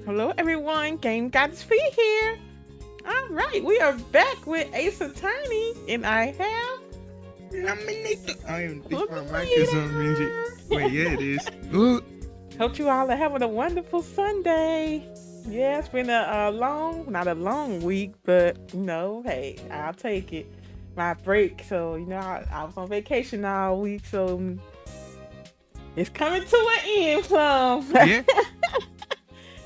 Hello everyone, GameGoddessFee here. Alright, we are back with Ace Attorney, and I have... I am think my mic is on music. Wait, yeah it is. Ooh. Hope you all are having a wonderful Sunday. Yeah, it's been not a long week, but hey, I'll take it. My break, so I was on vacation all week, so it's coming to an end, Plum. Yeah.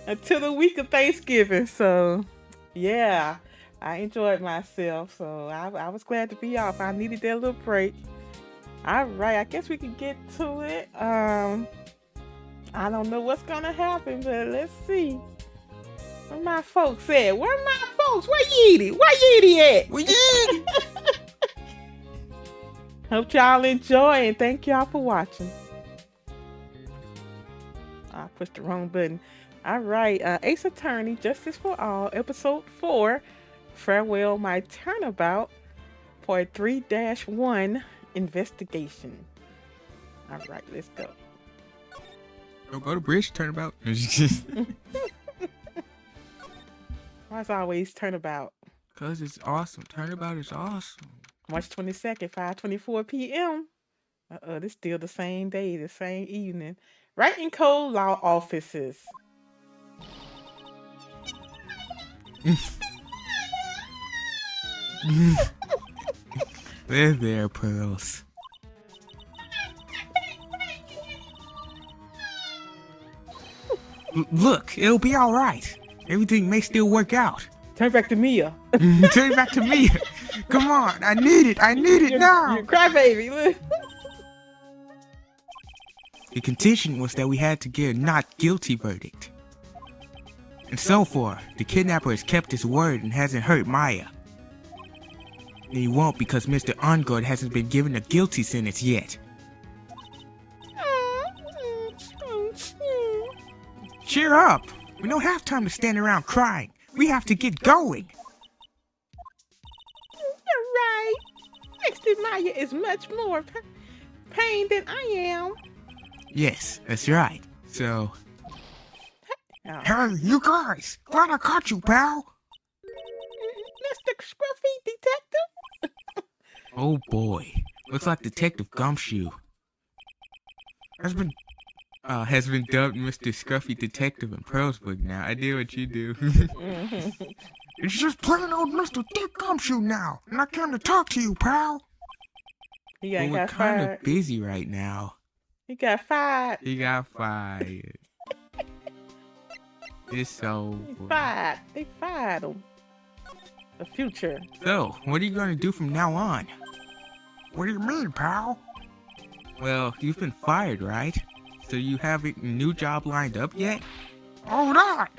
Until the week of Thanksgiving, so yeah, I enjoyed myself, so I was glad to be off. I needed that little break. All right, I guess we can get to it. I don't know what's gonna happen, but let's see. Where my folks at? Where my folks? Where Yeety? Where Yeety at? Where Yeety? Hope y'all enjoy, and thank y'all for watching. I pushed the wrong button. All right, Ace Attorney, Justice for All, Episode 4, Farewell My Turnabout, Part 3-1, Investigation. All right, let's go. Don't go to bridge, turnabout. Why is always Turnabout? Because it's awesome. Turnabout is awesome. March 22nd, 5:24 p.m. This still the same day, the same evening. Right in Code Law Offices. There, Pearls. Look, it'll be all right. Everything may still work out. Turn back to Mia. Turn it back to me. Come on, I need it now. You're a crybaby. Look. The condition was that we had to get a not guilty verdict. And so far, the kidnapper has kept his word and hasn't hurt Maya. And he won't because Mr. Ongard hasn't been given a guilty sentence yet. Cheer up! We don't have time to stand around crying. We have to get going. You're right. Next to Maya is much more pain than I am. Yes, that's right. So... Oh. Hey, you guys! Glad I caught you, pal! Mr. Scruffy Detective? Oh boy. Looks like Detective Gumshoe has been dubbed Mr. Scruffy Detective in Pearl's book now. I do what you do. It's just plain old Mr. Dick Gumshoe now, and I came to talk to you, pal. Yeah, we're kind of busy right now. He got fired. He got fired. It's over. They fired him. The future. So, what are you gonna do from now on? What do you mean, pal? Well, you've been fired, right? So you have a new job lined up yet? Oh, that!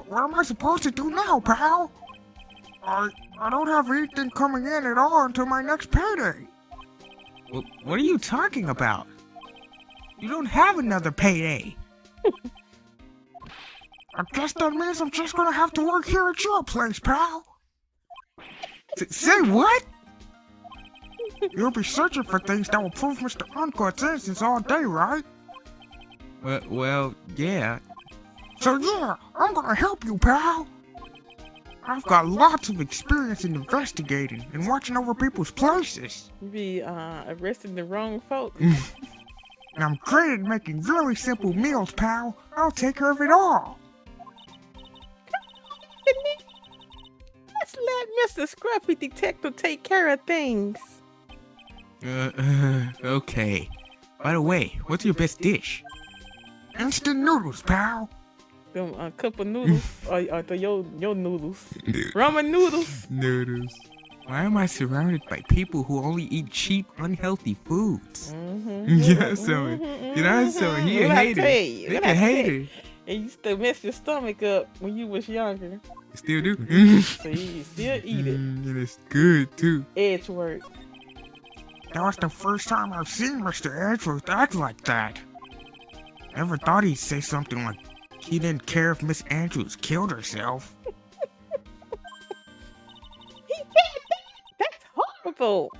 What am I supposed to do now, pal? I don't have anything coming in at all until my next payday. Well, what are you talking about? You don't have another payday. I guess that means I'm just gonna have to work here at your place, pal. Say what? You'll be searching for things that will prove Mr. Ongard's innocence all day, right? Well, yeah. So yeah, I'm gonna help you, pal. I've got lots of experience in investigating and watching over people's places. You be arresting the wrong folks. And I'm great at making really simple meals, pal. I'll take care of it all. Let's let Mr. Scruffy Detective take care of things. Okay. By the way, what's your best dish? Instant noodles, pal. Them cup of noodles, or your noodles. Ramen noodles. Noodles. Why am I surrounded by people who only eat cheap, unhealthy foods? Yeah, so he a hater. He a hater. It used to mess your stomach up when you was younger. You still do. So you still eat it. And it's good too. Edgeworth. That was the first time I've seen Mr. Edgeworth act like that. Never thought he'd say something like he didn't care if Miss Andrews killed herself. That's horrible.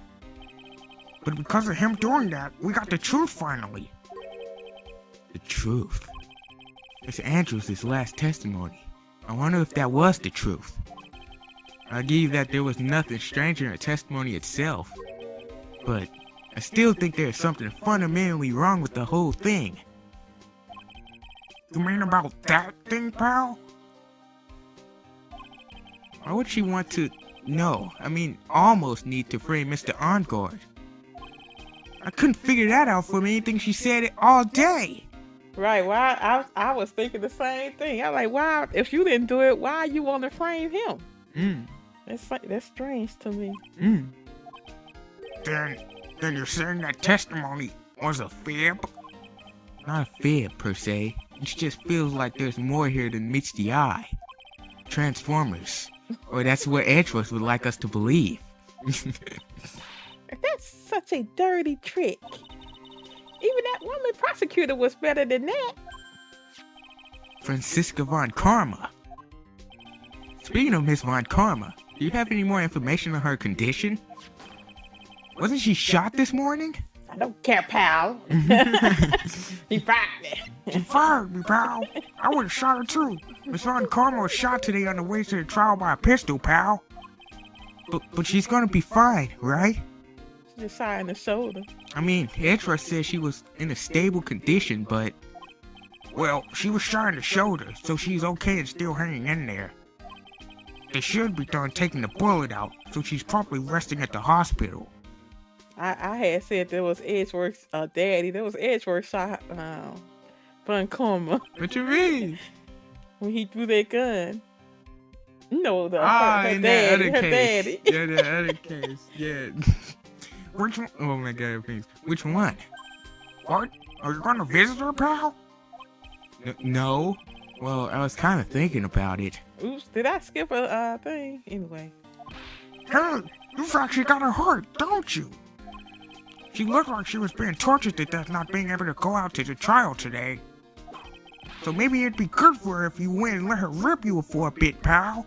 But because of him doing that, we got the truth finally. The truth? It's Andrew's last testimony. I wonder if that was the truth. I give you that there was nothing strange in her testimony itself. But I still think there's something fundamentally wrong with the whole thing. You mean about that thing, pal? Why would she want to... No, I mean, almost need to frame Mr. Onguard? I couldn't figure that out from anything she said all day. Right, why I was thinking the same thing. I was like, why, if you didn't do it, why you want to frame him? That's strange to me. Then you're saying that testimony was a fib? Not a fib, per se. It just feels like there's more here than meets the eye. Transformers. Or that's what Edgeworth would like us to believe. That's such a dirty trick. Even that woman prosecutor was better than that. Franziska von Karma. Speaking of Miss von Karma, do you have any more information on her condition? Wasn't she shot this morning? I don't care, pal. He fired me. She fired me, pal. I would have shot her too. Miss Von Karma was shot today on the way to the trial by a pistol, pal. But she's gonna be fine, right? She just shot in the shoulder. I mean, Edgeworth said she was in a stable condition, but... Well, she was shot in the shoulder, so she's okay and still hanging in there. They should be done taking the bullet out, so she's probably resting at the hospital. I had said there was Edgeworth's daddy. There was Edgeworth shot Von Karma. What you mean? When he threw that gun. No, her in daddy. that other Her case. daddy. Yeah, the other case. Yeah. Which one? Oh my god, please. Which one? What? Are you gonna visit her, pal? No. Well, I was kind of thinking about it. Oops, did I skip a thing? Anyway. Hey, you've actually got her hurt, don't you? She looked like she was being tortured to death not being able to go out to the trial today. So maybe it'd be good for her if you went and let her rip you for a bit, pal.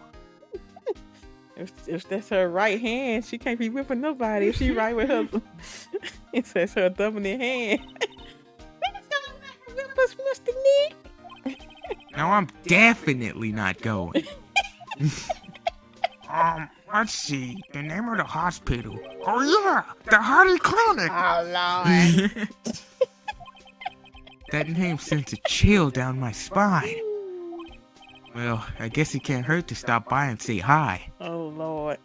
If that's her right hand, she can't be whipping nobody. If she right with her, it says her dominant hand. That's gonna let her whip us, Mr. Nick. Now I'm definitely not going. Let's see, the name of the hospital. Oh yeah, the Hardy Clinic. Oh, Lord. That name sends a chill down my spine. Well, I guess it can't hurt to stop by and say hi. Oh, Lord.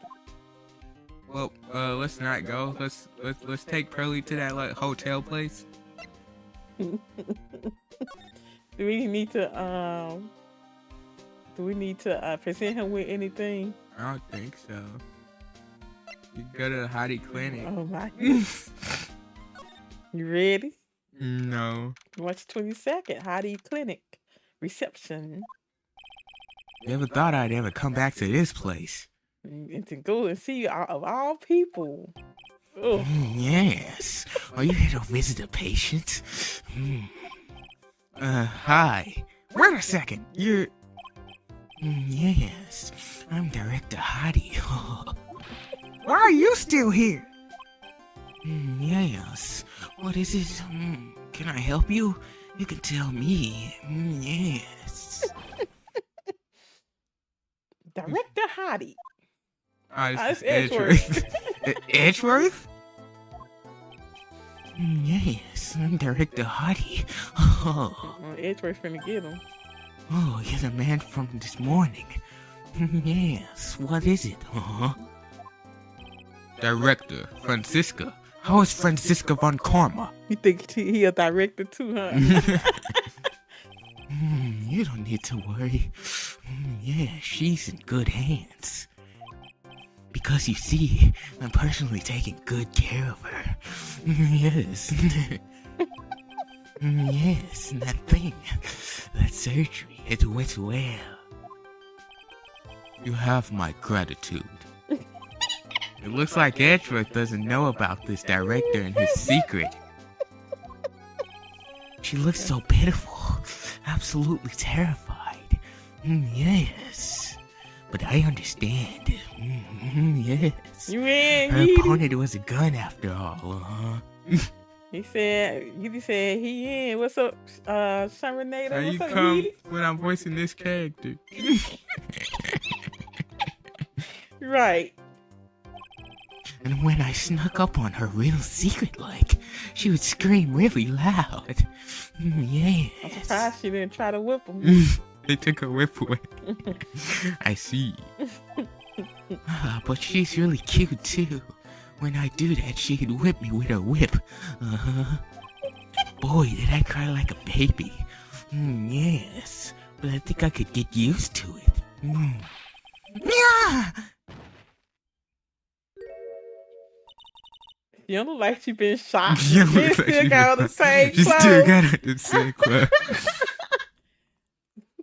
Well, let's not go. Let's take Pearly to that hotel place. Do we need to present him with anything? I don't think so. You go to the Hottie Clinic. Oh my goodness. You ready? No. March 22nd, Hottie Clinic. Reception. Never thought I'd ever come back to this place. And to go and see of all people. Ugh. Yes. Are you here to visit a patient? Hi. Wait a second. You're... Yes. I'm Director Hottie. Why are you still here? Yes. What is it? Can I help you? You can tell me. Yes. Director Hottie. It's Edgeworth. Edgeworth? Yes, I'm Director Hottie. Oh. Edgeworth's finna get him. Oh, you're the man from this morning. Yes, what is it, Director, Franziska. How is Franziska von Karma? You think he a director too, huh? You don't need to worry. Yeah, she's in good hands. Because you see, I'm personally taking good care of her. Yes. Yes, and that thing, that surgery, it went well. You have my gratitude. It looks like Edgeworth doesn't know about this director and his secret. She looks so pitiful, absolutely terrified. Yes, but I understand. Yes. You ain't Her need it. opponent was a gun after all, You said he in. What's up, Serenader? Now you What's up, come Edie? when I'm voicing this character. Right. And when I snuck up on her real secret-like, she would scream really loud. Yeah. I'm surprised she didn't try to whip him. They took her whip away. I see. But she's really cute too. When I do that, she'd whip me with her whip. Boy, did I cry like a baby. Yes, but I think I could get used to it. Yeah. You don't look like she been shot. You She look like still she got been on the same She clothes. still got on the same clothes.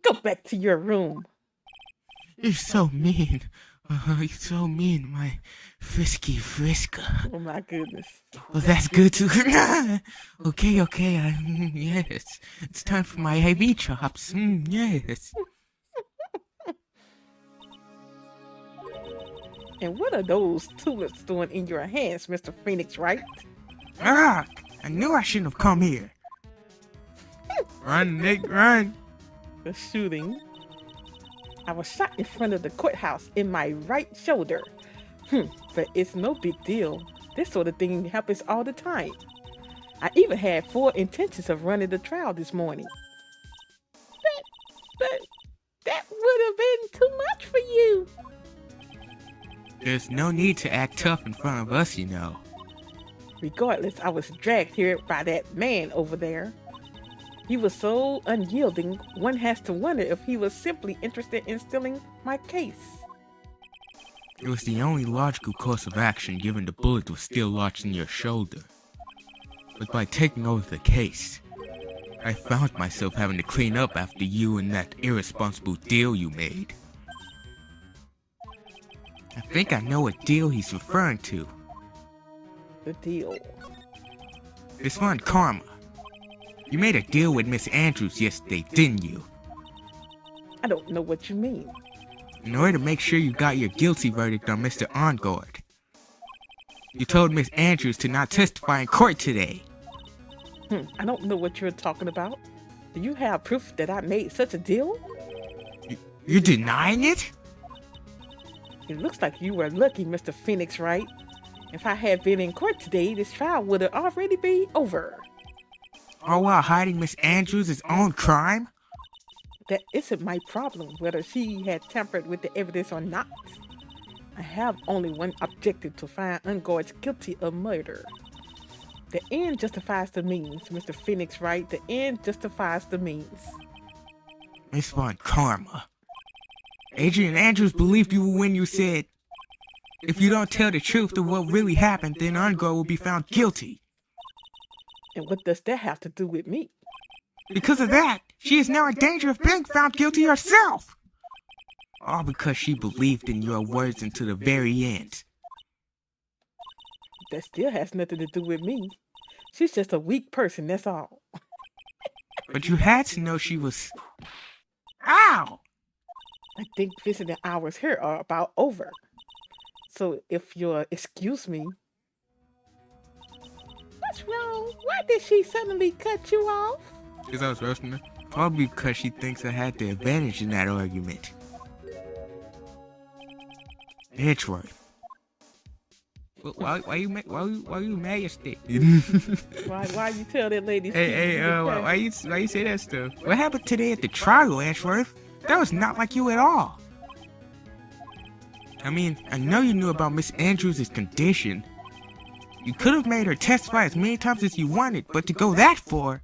Go back to your room. You're so mean. You're so mean, my frisky friska. Oh my goodness. Well, that's good too. Okay. Yes. It's time for my IV chops. Yes. And what are those tulips doing in your hands, Mr. Phoenix, right? Ah, I knew I shouldn't have come here. Run, Nick, run. The shooting. I was shot in front of the courthouse in my right shoulder. But it's no big deal. This sort of thing happens all the time. I even had full intentions of running the trial this morning. But that would have been too much for you. There's no need to act tough in front of us, you know. Regardless, I was dragged here by that man over there. He was so unyielding, one has to wonder if he was simply interested in stealing my case. It was the only logical course of action given the bullet was still lodged in your shoulder. But by taking over the case, I found myself having to clean up after you and that irresponsible deal you made. I think I know what deal he's referring to. The deal. This one, Karma. You made a deal with Miss Andrews yesterday, didn't you? I don't know what you mean. In order to make sure you got your guilty verdict on Mr. Ongard. You told Miss Andrews to not testify in court today. I don't know what you're talking about. Do you have proof that I made such a deal? You're denying it? It looks like you were lucky, Mr. Phoenix, right? If I had been in court today, this trial would have already been over. All while hiding Miss Andrews' own crime? That isn't my problem, whether she had tampered with the evidence or not. I have only one objective: to find Ungard guilty of murder. The end justifies the means, Mr. Phoenix, right? The end justifies the means. Miss Von Karma. Adrian Andrews believed you when you said, if you don't tell the truth of what really happened, then Ungard will be found guilty. And what does that have to do with me? Because of that, she is now in danger of being found guilty herself. All because she believed in your words until the very end. That still has nothing to do with me. She's just a weak person, that's all. But you had to know she was... Ow! I think visiting hours here are about over. So if you'll excuse me. What's wrong? Why did she suddenly cut you off? Because I was roasting her? Probably because she thinks I had the advantage in that argument. Edgeworth. Why you mad yesterday? Why you tell that lady? Why you say that stuff? What happened today at the trial, Edgeworth? That was not like you at all. I mean, I know you knew about Miss Andrews' condition. You could have made her testify as many times as you wanted, but to go that far...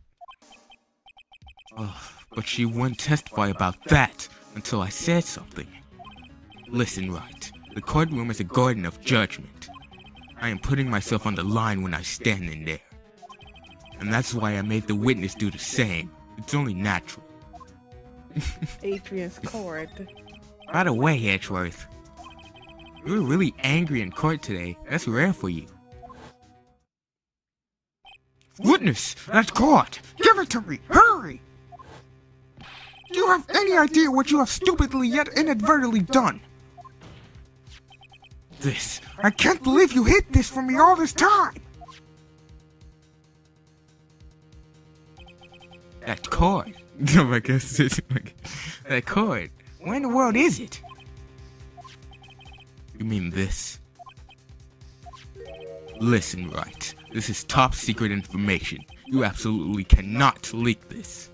but she wouldn't testify about that until I said something. Listen, right. The courtroom is a garden of judgment. I am putting myself on the line when I stand in there. And that's why I made the witness do the same. It's only natural. Adrian's card. By the way, Edgeworth, you were really angry in court today. That's rare for you. Witness, that's caught. Give it to me. Hurry! Do you have any idea what you have stupidly yet inadvertently done? I can't believe you hid this from me all this time! That cord. No, I guess it's like that cord. Where in the world is it? You mean this? Listen, right. This is top secret information. You absolutely cannot leak this.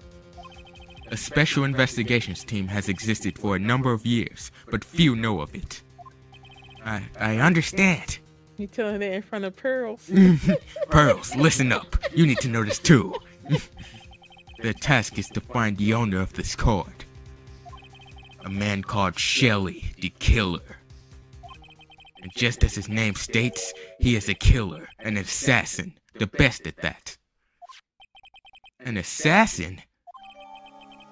A special investigations team has existed for a number of years, but few know of it. I understand. You telling that in front of Pearls? Pearls, listen up. You need to know this too. Their task is to find the owner of this cord. A man called Shelly, the Killer. And just as his name states, he is a killer, an assassin, the best at that. An assassin?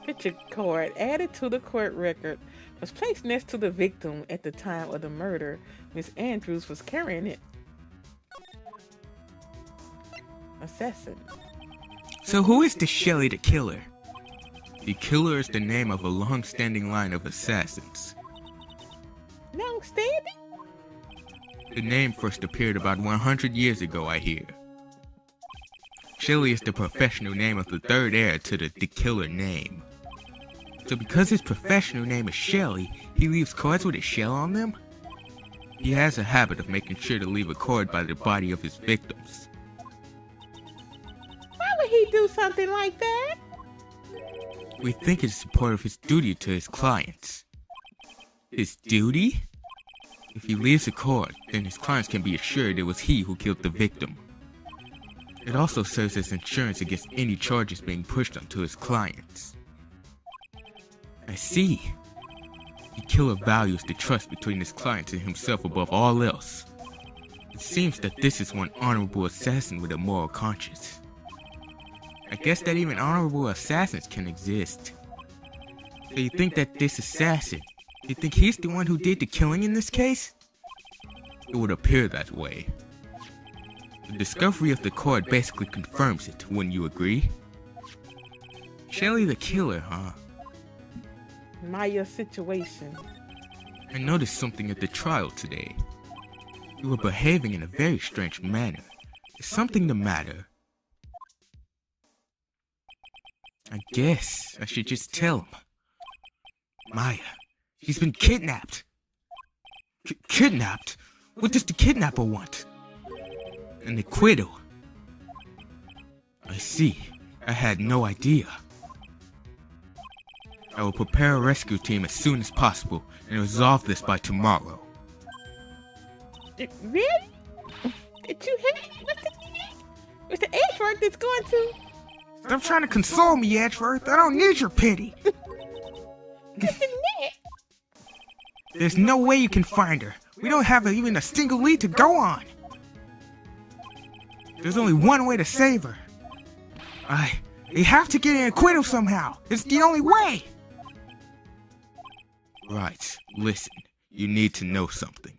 Picture cord added to the court record was placed next to the victim at the time of the murder. Miss Andrews was carrying it. Assassin. So who is the Shelly the Killer? The Killer is the name of a long-standing line of assassins. Long-standing? The name first appeared about 100 years ago, I hear. Shelly is the professional name of the third heir to the Killer name. So because his professional name is Shelly, he leaves cards with a shell on them? He has a habit of making sure to leave a card by the body of his victims. Why would he do something like that? We think it's part of his duty to his clients. His duty? If he leaves a card, then his clients can be assured it was he who killed the victim. It also serves as insurance against any charges being pushed onto his clients. I see. The killer values the trust between his clients and himself above all else. It seems that this is one honorable assassin with a moral conscience. I guess that even honorable assassins can exist. So you think that this assassin, you think he's the one who did the killing in this case? It would appear that way. The discovery of the cord basically confirms it, wouldn't you agree? Shelly the Killer, huh? Maya situation. I noticed something at the trial today. You were behaving in a very strange manner. Is something the matter? I guess I should just tell him. Maya, she's been kidnapped. Kidnapped? What does the kidnapper want? An acquittal. I see. I had no idea. I will prepare a rescue team as soon as possible and resolve this by tomorrow. Really? Did you hit what's the Edgeworth that's going to? Stop trying to console me, Edgeworth. I don't need your pity. What's the net? There's no way you can find her. We don't have even a single lead to go on. There's only one way to save her. They have to get an acquittal somehow. It's the only way. Right, listen, you need to know something.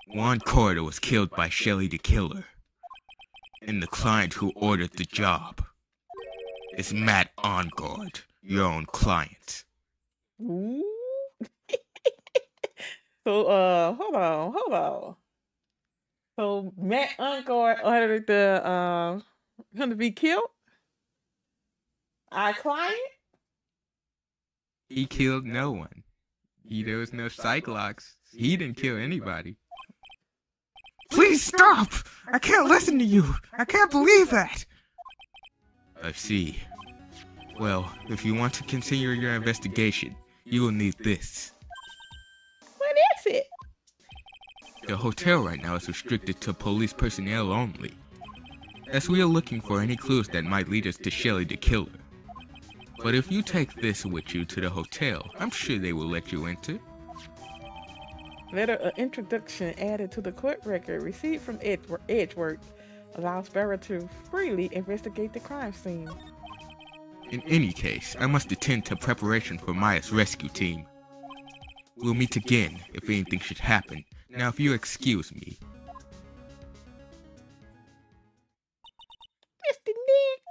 Juan Cordo was killed by Shelly the Killer. And the client who ordered the job is Matt Ongard, your own client. Ooh. So, hold on. So, Matt Ongard ordered the, him to be killed? Our client? He killed no one. There was no Cyclops. He didn't kill anybody. Please stop! I can't listen to you. I can't believe that. I see. Well, if you want to continue your investigation, you will need this. What is it? The hotel right now is restricted to police personnel only, as we are looking for any clues that might lead us to Shelly the Killer. But if you take this with you to the hotel, I'm sure they will let you enter. Letter of introduction added to the court record received from Edgeworth allows Barra to freely investigate the crime scene. In any case, I must attend to preparation for Maya's rescue team. We'll meet again if anything should happen. Now if you excuse me. Mr. Nick,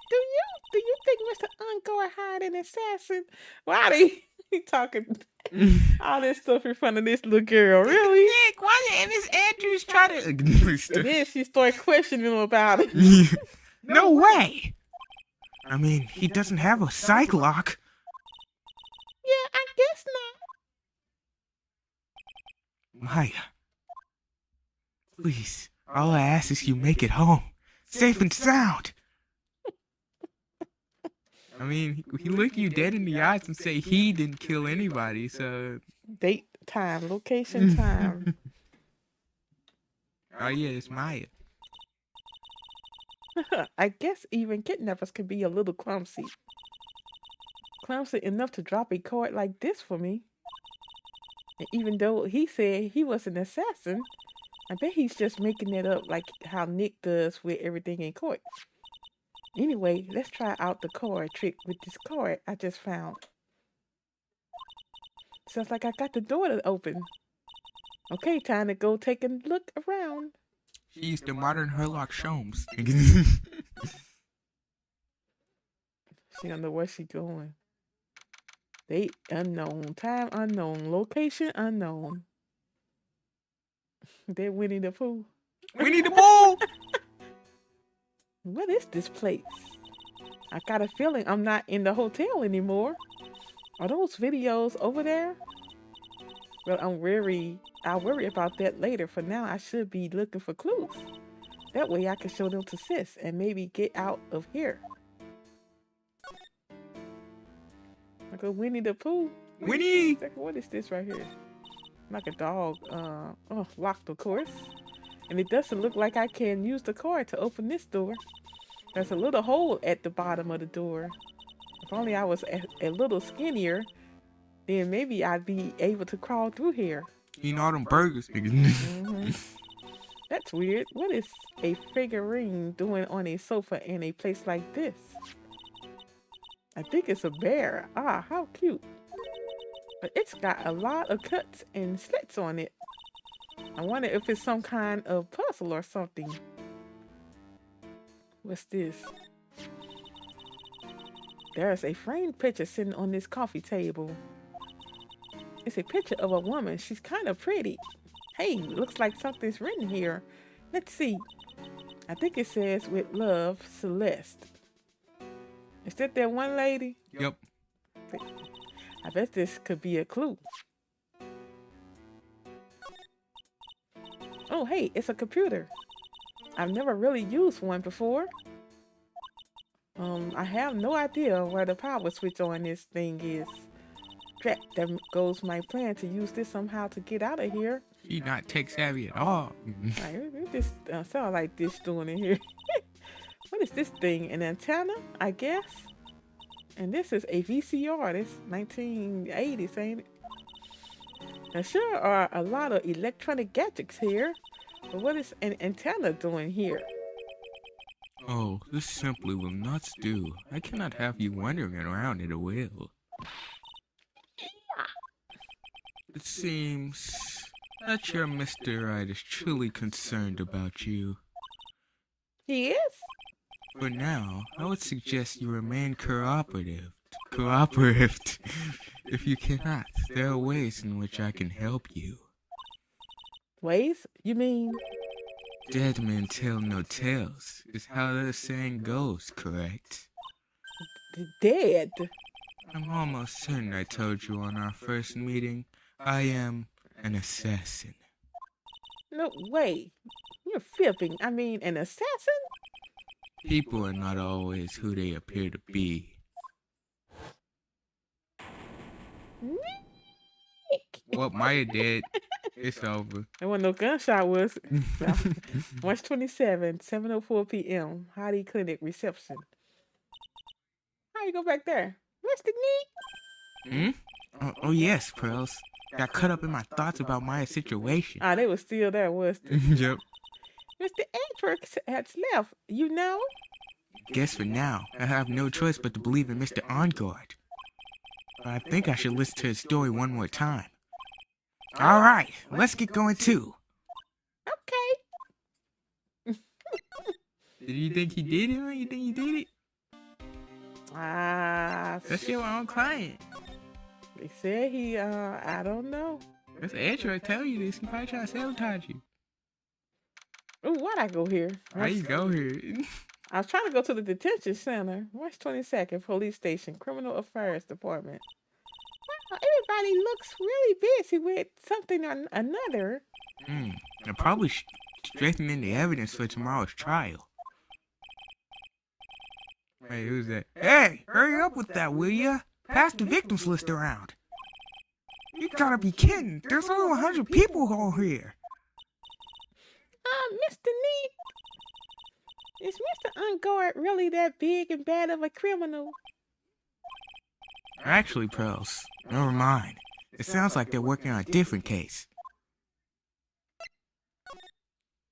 do you think Mr. Ongard hired an assassin? Why are he talking all this stuff in front of this little girl? Really? Nick, why did Miss Andrews try to... And then she started questioning him about it. No way! I mean, he doesn't have a psych lock. Yeah, I guess not. Maya, please, all I ask is you make it home, safe and sound. I mean, he look you dead in the eyes and say he didn't kill anybody, so... Date, time, location, time. Oh yeah, it's Maya. I guess even kidnappers can be a little clumsy. Clumsy enough to drop a card like this for me. And even though he said he was an assassin, I bet he's just making it up like how Nick does with everything in court. Anyway, let's try out the card trick with this card I just found. Sounds like I got the door to open. Okay, time to go take a look around. She's the modern Herlock Sholmes. She don't know where she going. Date unknown, time unknown, location unknown. They're Winnie the Pooh. Winnie the Pooh! What is this place? I got a feeling I'm not in the hotel anymore. Are those videos over there? Well, I'll worry about that later. For now, I should be looking for clues. That way I can show them to Sis and maybe get out of here. Like a Winnie the Pooh. Winnie! What is this right here? Like a dog. Locked, of course. And it doesn't look like I can use the card to open this door. There's a little hole at the bottom of the door. If only I was a little skinnier, then maybe I'd be able to crawl through here. Eating all them burgers, nigga. Mm-hmm. That's weird. What is a figurine doing on a sofa in a place like this? I think it's a bear. Ah, how cute. But it's got a lot of cuts and slits on it. I wonder if it's some kind of puzzle or something. What's this? There's a framed picture sitting on this coffee table. It's a picture of a woman. She's kind of pretty. Hey, looks like something's written here. Let's see. I think it says, "With love, Celeste." Is that one lady? Yep. I bet this could be a clue. Oh, hey, it's a computer. I've never really used one before. I have no idea where the power switch on this thing is. Crap, there goes my plan to use this somehow to get out of here. She's not tech savvy at all. This sound like this doing in here. What is this thing? An antenna, I guess? And this is a VCR. This 1980s, ain't it? There sure are a lot of electronic gadgets here. But what is an antenna doing here? Oh, this simply will not do. I cannot have you wandering around at a will. It seems that your Mr. Right is truly concerned about you. He is? For now, I would suggest you remain cooperative. If you cannot, there are ways in which I can help you. Ways? You mean? Dead men tell no tales, is how the saying goes, correct? Dead? I'm almost certain I told you on our first meeting, I am an assassin. No way. You're fibbing. I mean, an assassin? People are not always who they appear to be. Nick! Well, Maya dead. It's over. There wasn't no gunshot, was it? March 27, 7:04 p.m. Heidi Clinic reception. How you go back there? Mr. Nick? Oh yes, Pearls. Got caught up in my thoughts about Maya's situation. Ah, they were still there, was they? Yep. Mr. Edwards has left, you know? Guess for now, I have no choice but to believe in Mr. OnGuard. But I think I should listen to his story one more time. Alright, let's get going too. Okay. Did you think he did it? You think he did it? That's your own client. They said he, I don't know. That's Android tell you this. He probably trying to sabotage you. Ooh, why'd I go here? Why you go here? I was trying to go to the detention center. March 22nd, police station, criminal affairs department. Wow, everybody looks really busy with something or another. They're probably strengthening the evidence for tomorrow's trial. Hey, who's that? Hey, hurry up with that, will ya? Pass the victims list around. You gotta be kidding. There's over 100 people over here. Mr. Neat, is Mr. Unguard really that big and bad of a criminal? Actually, Pearls, never mind. It sounds like they're working on a different case.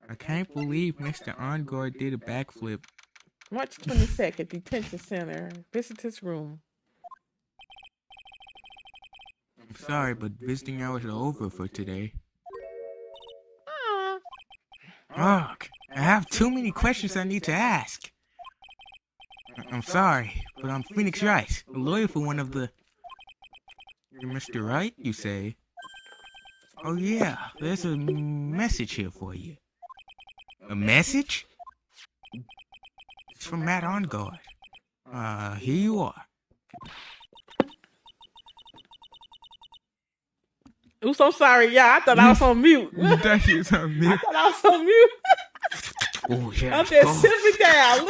I can't believe Mr. Ongord did a backflip. March 22nd, detention center, visitors room. I'm sorry, but visiting hours are over for today. Ugh, I have too many questions I need to ask. I'm sorry, but I'm Phoenix Rice, a lawyer for one of the... You're Mr. Wright, you say? Oh yeah, there's a message here for you. A message? It's from Matt Ongord. Here you are. Oops, I'm sorry, y'all. I thought I was on mute. You thought you was on mute? I thought I was on mute. Oh, yeah. I'm just sitting down.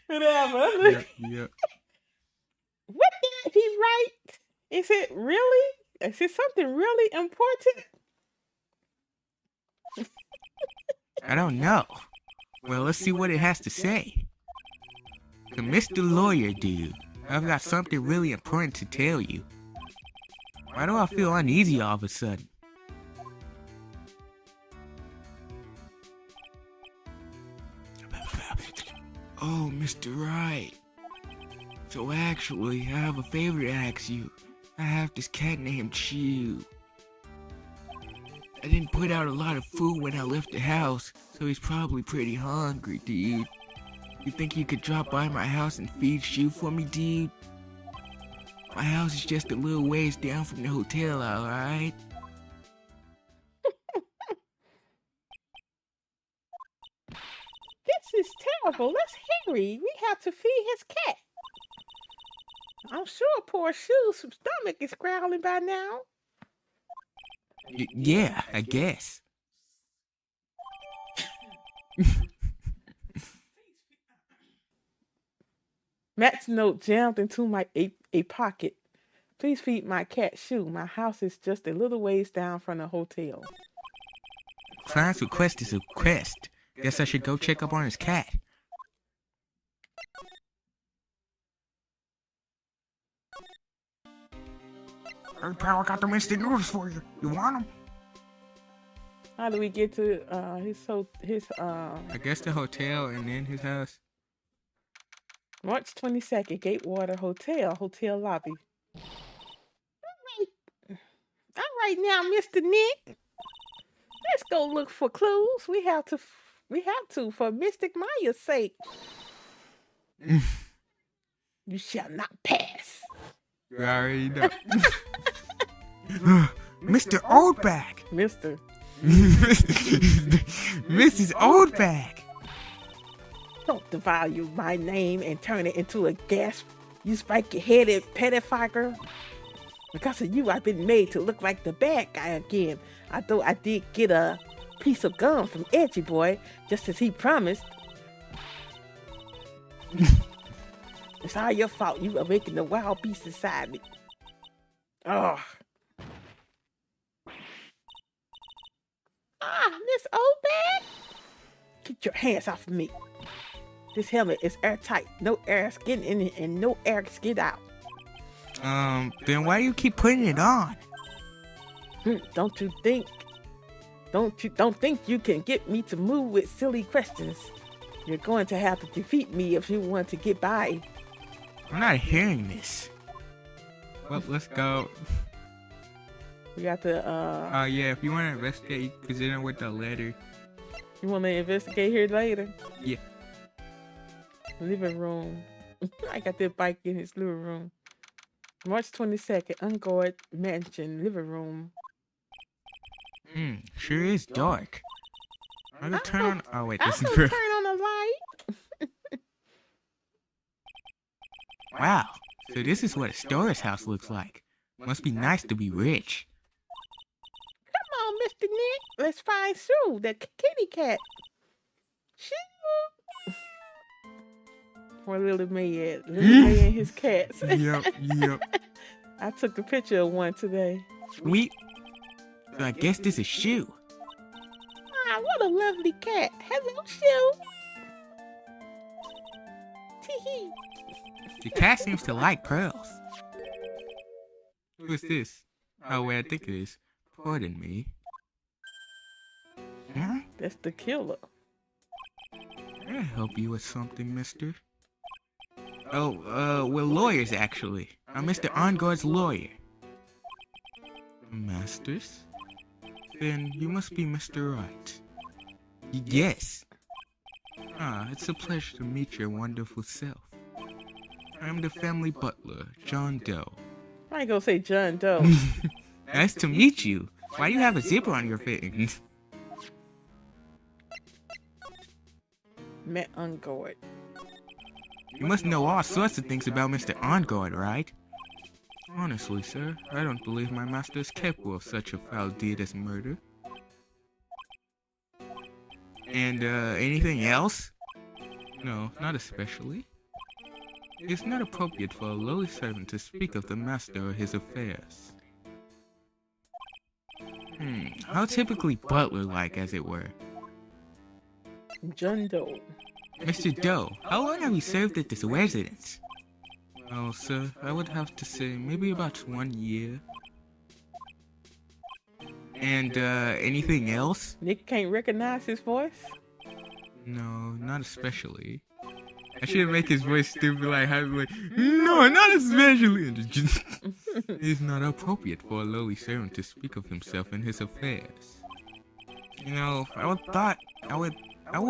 Whatever. Yep. What did he write? Is it really? Is it something really important? I don't know. Well, let's see what it has to say. To Mr. Lawyer Dude, I've got something really important to tell you. Why do I feel uneasy all of a sudden? Oh, Mr. Wright. So actually, I have a favor to ask you. I have this cat named Chew. I didn't put out a lot of food when I left the house, so he's probably pretty hungry, dude. You think you could drop by my house and feed Chew for me, dude? My house is just a little ways down from the hotel, alright? This is terrible. Let's hurry. We have to feed his cat. I'm sure poor Shoe's stomach is growling by now. Yeah, I guess. Matt's note jammed into my a pocket. Please feed my cat Shoe. My house is just a little ways down from the hotel. Client's request is a request. Guess I should go check up on his cat. Hey, pal, I got the instant noodles for you. You want them? How do we get to his I guess the hotel and then his house. March 22nd, Gatewater hotel lobby. All right now, Mr. Nick. Let's go look for clues. We have to for Mystic Maya's sake. You shall not pass. You already know. Mr. Oldback. Mr. Mrs. Oldback. Don't devalue my name and turn it into a gasp, you spiky-headed pettifogger. Because of you, I've been made to look like the bad guy again. Although I did get a piece of gum from Edgy Boy, just as he promised. It's all your fault. You awakened the wild beast inside me. Oh. Miss Oldback? Keep your hands off of me. This helmet is airtight. No air skin in it and no air skid out. Then why do you keep putting it on? Don't think you can get me to move with silly questions. You're going to have to defeat me if you want to get by. I'm not hearing this. Well, let's go. We got the yeah, if you want to investigate, you can present it with the letter. You want to investigate here later? Yeah. Living room. I got that bike in his living room. March 22nd, Ungord Mansion, living room. Sure is dark. I can turn on. Oh wait, this I'm is gonna turn on the light. Wow. So this is what a store's house looks like. Must be nice to be rich. Come on, Mr. Nick. Let's find Sue, the kitty cat. Shoo! Poor little man. Little man and his cats. Yep. I took a picture of one today. Sweet. So I guess this is Shoe. Ah, what a lovely cat. Hello, Sue. Tee-hee. The cat seems to like pearls. Who is this? Oh wait, I think it is. Pardon me. Huh? That's the killer. Can I help you with something, mister? Oh, we're lawyers actually. I'm Mr. Onguard's lawyer. Masters? Then you must be Mr. Right. Yes. Ah, it's a pleasure to meet your wonderful self. I'm the family butler, John Doe. I ain't gonna say John Doe. Nice to meet you. Why do you have a zipper on your face? Met Unguard. You must know all sorts of things about Mr. Onguard, right? Honestly, sir, I don't believe my master is capable of such a foul deed as murder. And, anything else? No, not especially. It's not appropriate for a lowly servant to speak of the master or his affairs. How typically butler-like, as it were. John Doe. Mr. Doe, how long have you served at this residence? Oh, sir, I would have to say maybe about 1 year. And, anything else? Nick can't recognize his voice? No, not especially. I should make his voice stupid like no, not especially. It's not appropriate for a lowly servant to speak of himself and his affairs. You know, I would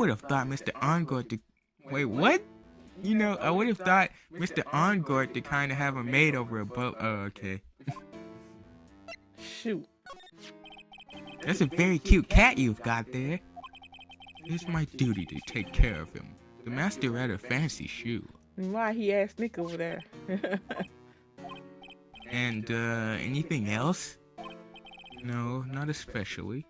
have thought Mr. Onguard to... Wait, what? You know, I would have thought Mr. Onguard to kind of have a maid over a boat. Oh, okay. Shoot. That's a very cute cat you've got there. It's my duty to take care of him. The master rather fancy Shoe. And why he asked Nick over there? And, anything else? No, not especially.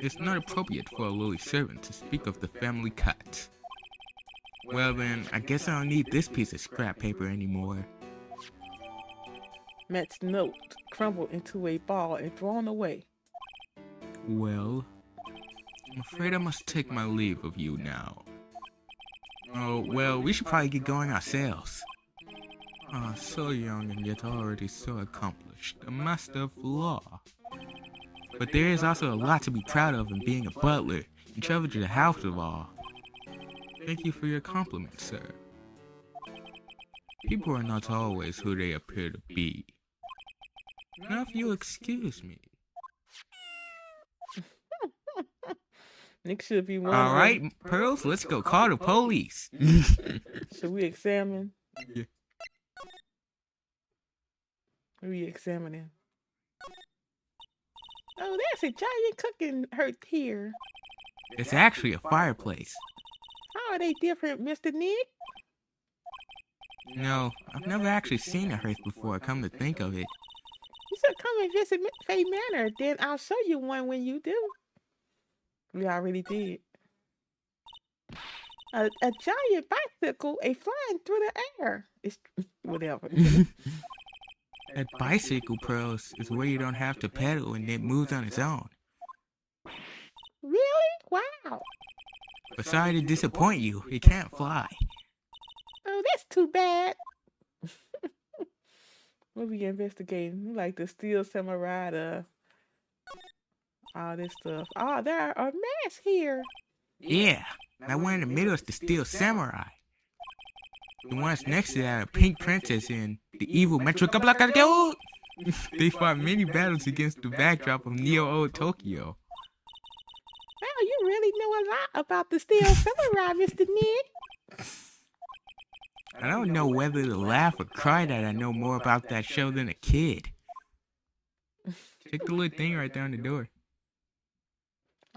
It's not appropriate for a lowly servant to speak of the family cat. Well then, I guess I don't need this piece of scrap paper anymore. Matt's note crumbled into a ball and thrown away. Well, I'm afraid I must take my leave of you now. Oh, well, we should probably get going ourselves. Ah, so young and yet already so accomplished, a master of law. But there is also a lot to be proud of in being a butler, in charge of the house of all. Thank you for your compliment, sir. People are not always who they appear to be. Now if you'll excuse me. Nick should be one. Alright, Pearls, let's go call the police. Should we examine? Yeah. What are we examining? Oh, there's a giant cooking hearth here. It's actually a fireplace. How are they different, Mr. Nick? No, I've never actually seen a hearth before, come to think of it. You should come and visit Faye Manor, then I'll show you one when you do. We already did. A giant bicycle, a flying through the air. It's whatever. That bicycle, Pearls, is where you don't have to pedal and it moves on its own. Really? Wow. But sorry to disappoint you, it can't fly. Oh, that's too bad. What we investigating? We like the Steel Samurai, all this stuff. Oh, there are masks here. Yeah, that one in the middle is the Steel Samurai. The ones next to that are Pink Princess and the evil Metro Kablakagyo. They fought many battles against the backdrop of Neo-Old Tokyo. Wow, you really know a lot about the Steel Samurai, Mr. Nick. I don't know whether to laugh or cry that I know more about that show than a kid. Check the little thing right there on the door.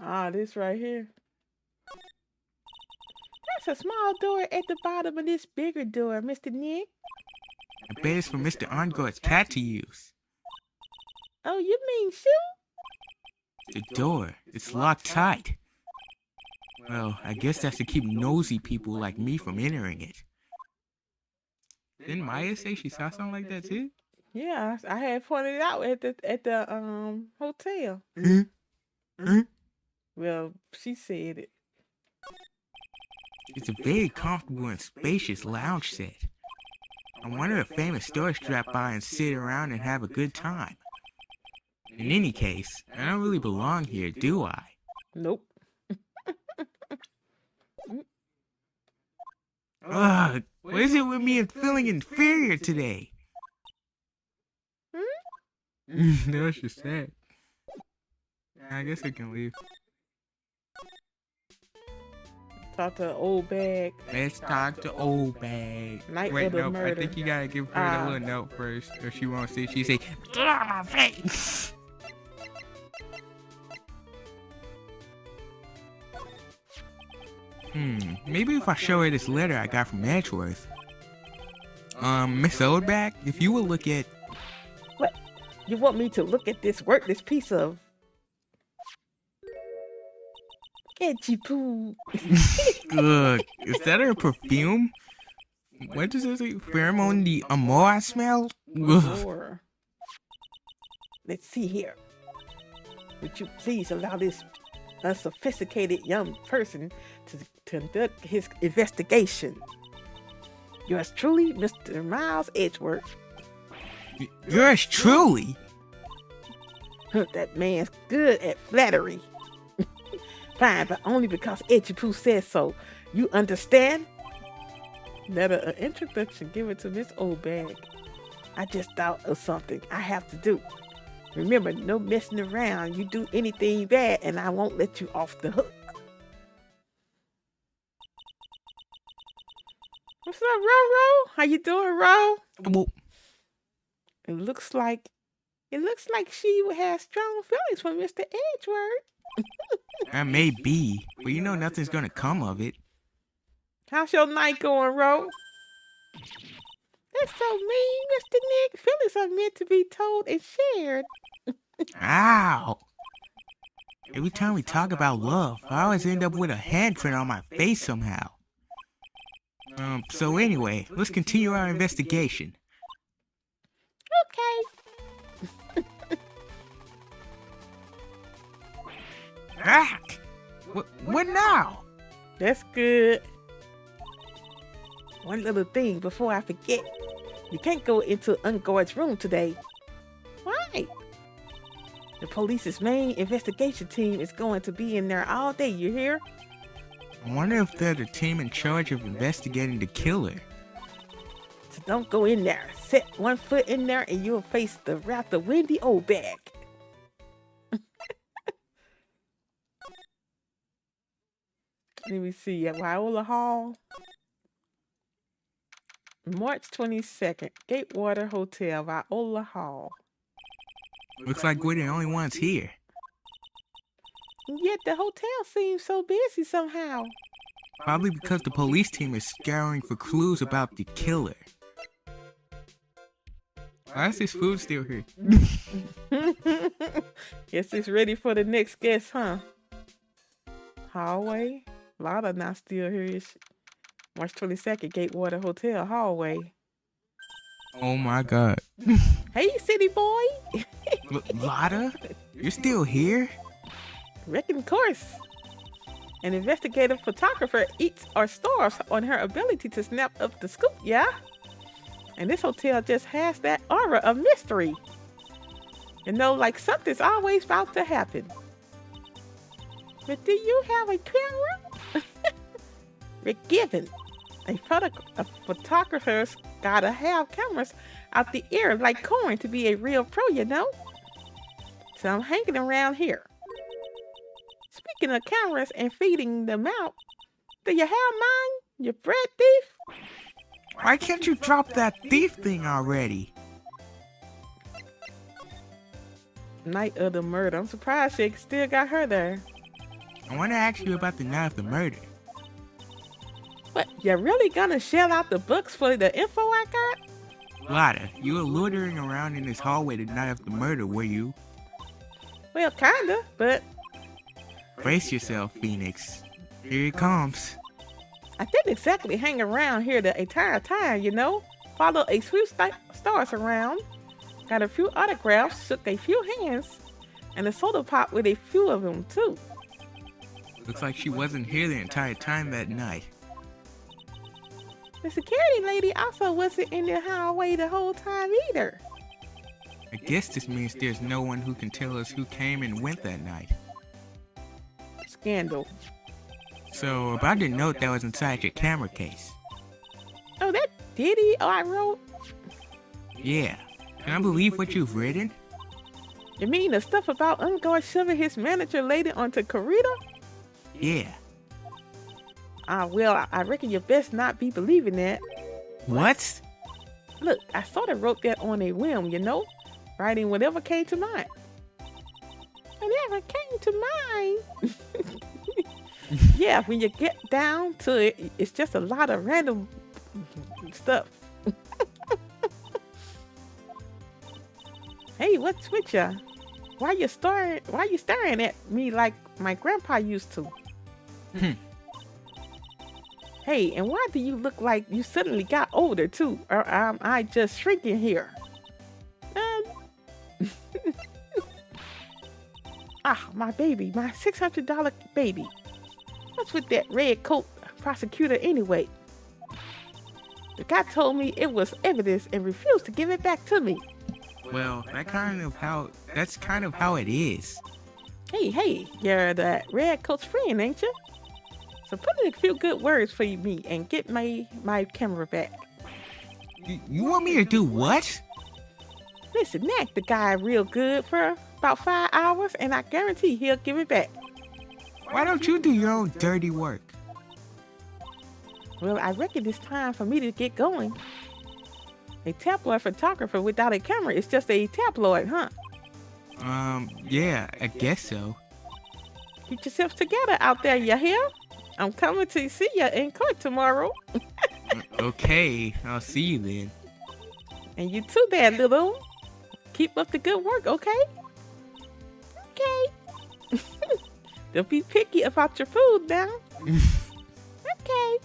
Ah, this right here. That's a small door at the bottom of this bigger door, Mr. Nick. I bet it's for Mr. Ongo's cat to use. Oh, you mean Sue? The door, it's locked tight. Well, I guess that's to keep nosy people like me from entering it. Didn't Maya say she saw something like that too? Yeah, I had pointed it out at the hotel. Well, she said it. It's a very comfortable and spacious lounge set. I wonder if famous stars drop by and sit around and have a good time. In any case, I don't really belong here, do I? Nope. Ugh, what is it with me and feeling inferior today? No, she said. I guess I can leave. Talk to old bag. Let's talk to old bag. Night Wait, of the nope, I murder. think you gotta give her that little note first, or she won't see it. She say, Get out of my face! Maybe if I show her this letter I got from Edgeworth. Miss Oldback, if you will look at... What? You want me to look at this worthless piece of... Edgy poo. Ugh, is that her perfume? What does it say? Pheromone the amour I smell? Ugh. Or... Let's see here. Would you please allow this unsophisticated young person to conduct his investigation? Yours truly, Mr. Miles Edgeworth. Yours truly? That man's good at flattery. Fine, but only because Edgy Poo says so. You understand? Letter of introduction given to Miss Oldbag. I just thought of something I have to do. Remember, no messing around. You do anything bad and I won't let you off the hook. What's up, Ro? How you doing, Ro? Well, It looks like she has strong feelings for Mr. Edgeworth. that may be, but you know nothing's gonna come of it. How's your night going, Ro? That's so mean, Mr. Nick. Feelings are meant to be told and shared. Ow! Every time we talk about love, I always end up with a handprint on my face somehow. So anyway, let's continue our investigation. Okay. Ah! What now? That's good. One little thing before I forget. You can't go into Unguard's room today. Why? The police's main investigation team is going to be in there all day, you hear? I wonder if they're the team in charge of investigating the killer. So don't go in there. Set one foot in there and you'll face the wrath of Wendy Oldbag. Let me see. At Viola Hall. March 22nd. Gatewater Hotel, Viola Hall. Looks like we're the only ones here. Yet the hotel seems so busy somehow. Probably because the police team is scouring for clues about the killer. Why is this food still here? Guess it's ready for the next guest, huh? Hallway. Lotta not still here. Is she? March 22nd, Gatewater Hotel, hallway. Oh my god. Hey, city boy. Lotta? You're still here? Reckon course. An investigative photographer eats or starves on her ability to snap up the scoop, yeah? And this hotel just has that aura of mystery. You know, like something's always about to happen. But do you have a camera? Rick Given. A photographer's gotta have cameras out the ear like corn to be a real pro, you know? So I'm hanging around here. Speaking of cameras and feeding them out, do you have mine, you bread thief? Why can't you drop that thief thing already? Night of the murder. I'm surprised she still got her there. I want to ask you about the night of the murder. What, you're really gonna shell out the books for the info I got? Lotta, you were loitering around in this hallway the night of the murder, were you? Well, kinda, but Brace yourself, Phoenix. Here it comes. I didn't exactly hang around here the entire time, you know? Followed a few stars around, got a few autographs, shook a few hands, and a soda pop with a few of them, too. Looks like she wasn't here the entire time that night. The security lady also wasn't in the hallway the whole time either. I guess this means there's no one who can tell us who came and went that night. Scandal. So, about the note that was inside your camera case. Oh, that Diddy I wrote? Yeah. Can I believe what you've written? You mean the stuff about Ungor shoving his manager lady onto Karita? Yeah. Well, I reckon you best not be believing that. What? Look, I sort of wrote that on a whim, you know? Writing whatever came to mind. Whatever came to mind. Yeah, when you get down to it, it's just a lot of random stuff. Hey, what's with ya? Why you staring at me like my grandpa used to? Hey, and why do you look like you suddenly got older too? Or am I just shrinking here? My baby, my $600 baby. What's with that red coat prosecutor anyway? The guy told me it was evidence and refused to give it back to me. Well, that's kind of how it is. Hey, you're that red coat's friend, ain't you? So put in a few good words for me and get my camera back. You want me to do what? Listen, nag the guy real good for about 5 hours and I guarantee he'll give it back. Why don't you do your own dirty work? Well, I reckon it's time for me to get going. A tabloid photographer without a camera is just a tabloid, huh? Yeah, I guess so. Get yourself together out there, you hear? I'm coming to see you in court tomorrow. Okay, I'll see you then. And you too there, little. Keep up the good work, okay? Okay. Don't be picky about your food now. Okay.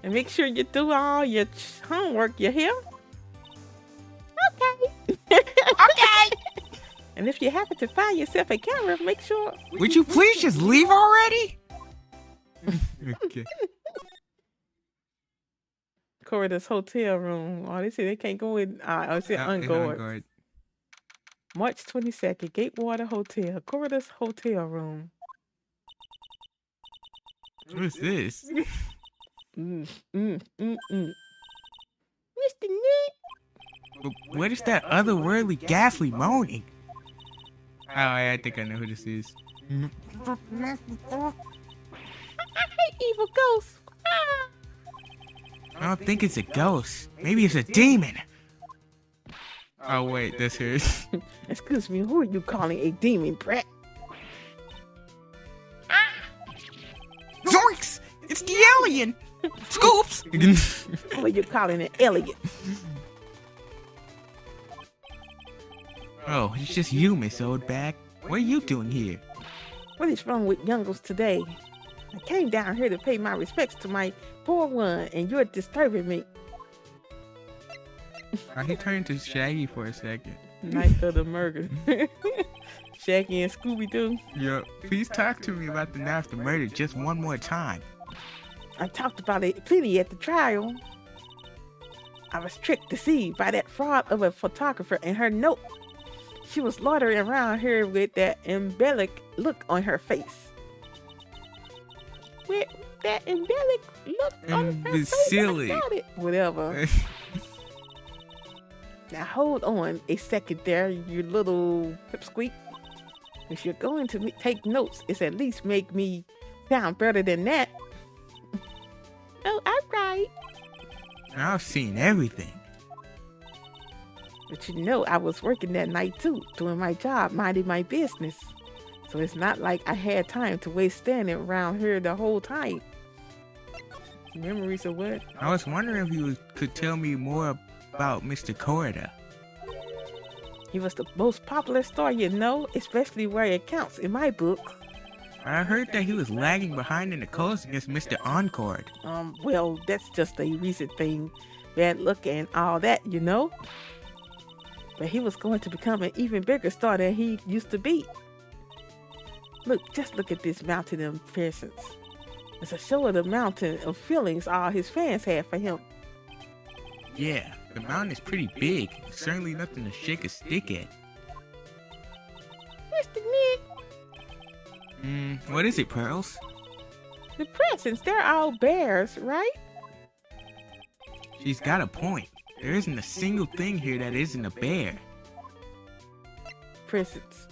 And make sure you do all your homework, you hear? Okay. Okay! And if you happen to find yourself a camera, make sure... Would you please just leave already? Okay. Corridor's hotel room. Oh, they say they can't go in. It's unguarded. March 22nd, Gatewater Hotel. Corridor's hotel room. What's this? Mr. Nick. What is that otherworldly, ghastly moaning? Oh, I think I know who this is. I hate evil ghosts. I don't think it's a ghost. Maybe it's a demon. Oh, wait, that's hers. Excuse me, who are you calling a demon, brat? Zoinks! It's the alien! Scoops! Who are you calling an alien? Oh, it's just you, Miss Oldback. What are you doing here? What is wrong with youngles today? I came down here to pay my respects to my poor one, and you're disturbing me. He turned to Shaggy for a second. Night of the murder. Shaggy and Scooby-Doo. Yo, please talk to me about the night of the murder just one more time. I talked about it plenty at the trial. I was tricked deceived by that fraud of a photographer and her note. She was loitering around here with that embellic look on her face. With that embellic look on her face, I got it. Whatever. Now hold on a second there, you little pipsqueak. If you're going to take notes, it's at least make me sound better than that. Oh, all right. I've seen everything. But you know, I was working that night too, doing my job, minding my business. So it's not like I had time to waste standing around here the whole time. Memories of what? I was wondering if you could tell me more about Mr. Corda. He was the most popular star, you know, especially where it counts in my book. I heard that he was lagging behind in the coast against Mr. Encord. Well, that's just a recent thing. Bad luck and all that, you know. But he was going to become an even bigger star than he used to be. Just look at this mountain of presents. It's a show of the mountain of feelings all his fans had for him. Yeah, the mountain is pretty big. Certainly nothing to shake a stick at. Mr. Nick. What is it, Pearls? The presents, they're all bears, right? She's got a point. There isn't a single thing here that isn't a bear. Presents.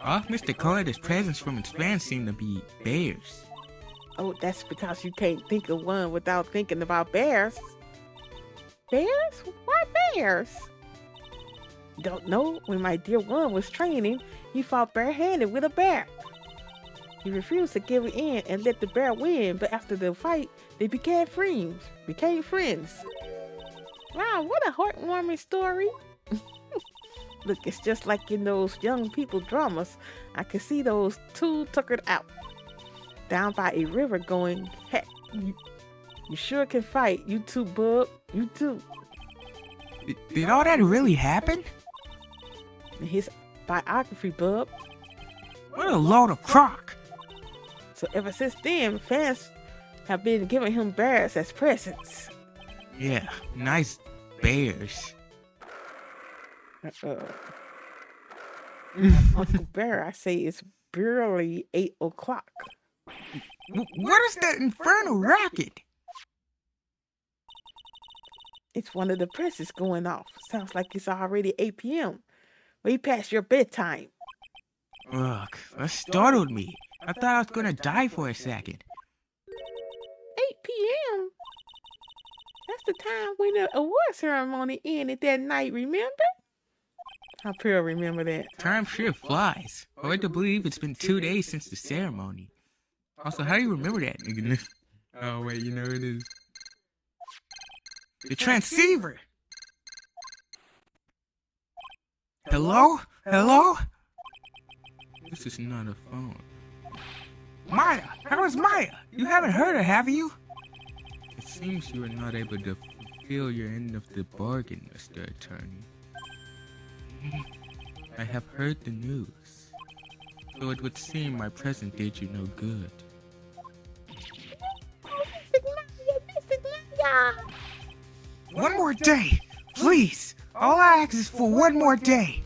All Mr. Corda's presents from his fans seem to be bears. Oh, that's because you can't think of one without thinking about bears. Bears? Why bears? Don't know, when my dear one was training, he fought barehanded with a bear. He refused to give in and let the bear win, but after the fight, they became friends. Wow, what a heartwarming story. Look, it's just like in those young people dramas. I can see those two tuckered out down by a river going, heck, you sure can fight. You too, bub. You too. Did all that really happen? In his biography, bub. What a load of crock. So ever since then, fans have been giving him bears as presents. Yeah, nice bears. Uncle Bear, I say it's barely 8 o'clock. What is that infernal racket? It's one of the presses going off. Sounds like it's already 8 p.m. Way past your bedtime. Ugh, that startled me. I thought I was gonna die for a second. 8 p.m.? That's the time when the award ceremony ended that night, remember? I Pearl remember that. Time sure flies. Hard to believe it's been 2 days since the ceremony. Also, how do you remember that? Oh wait, you know it is. The transceiver! Hello? Hello? This is not a phone. Maya! How is Maya? You haven't heard her, have you? It seems you are not able to fulfill your end of the bargain, Mr. Attorney. I have heard the news, so it would seem my present did you no good. One more day, please. All I ask is for one more day.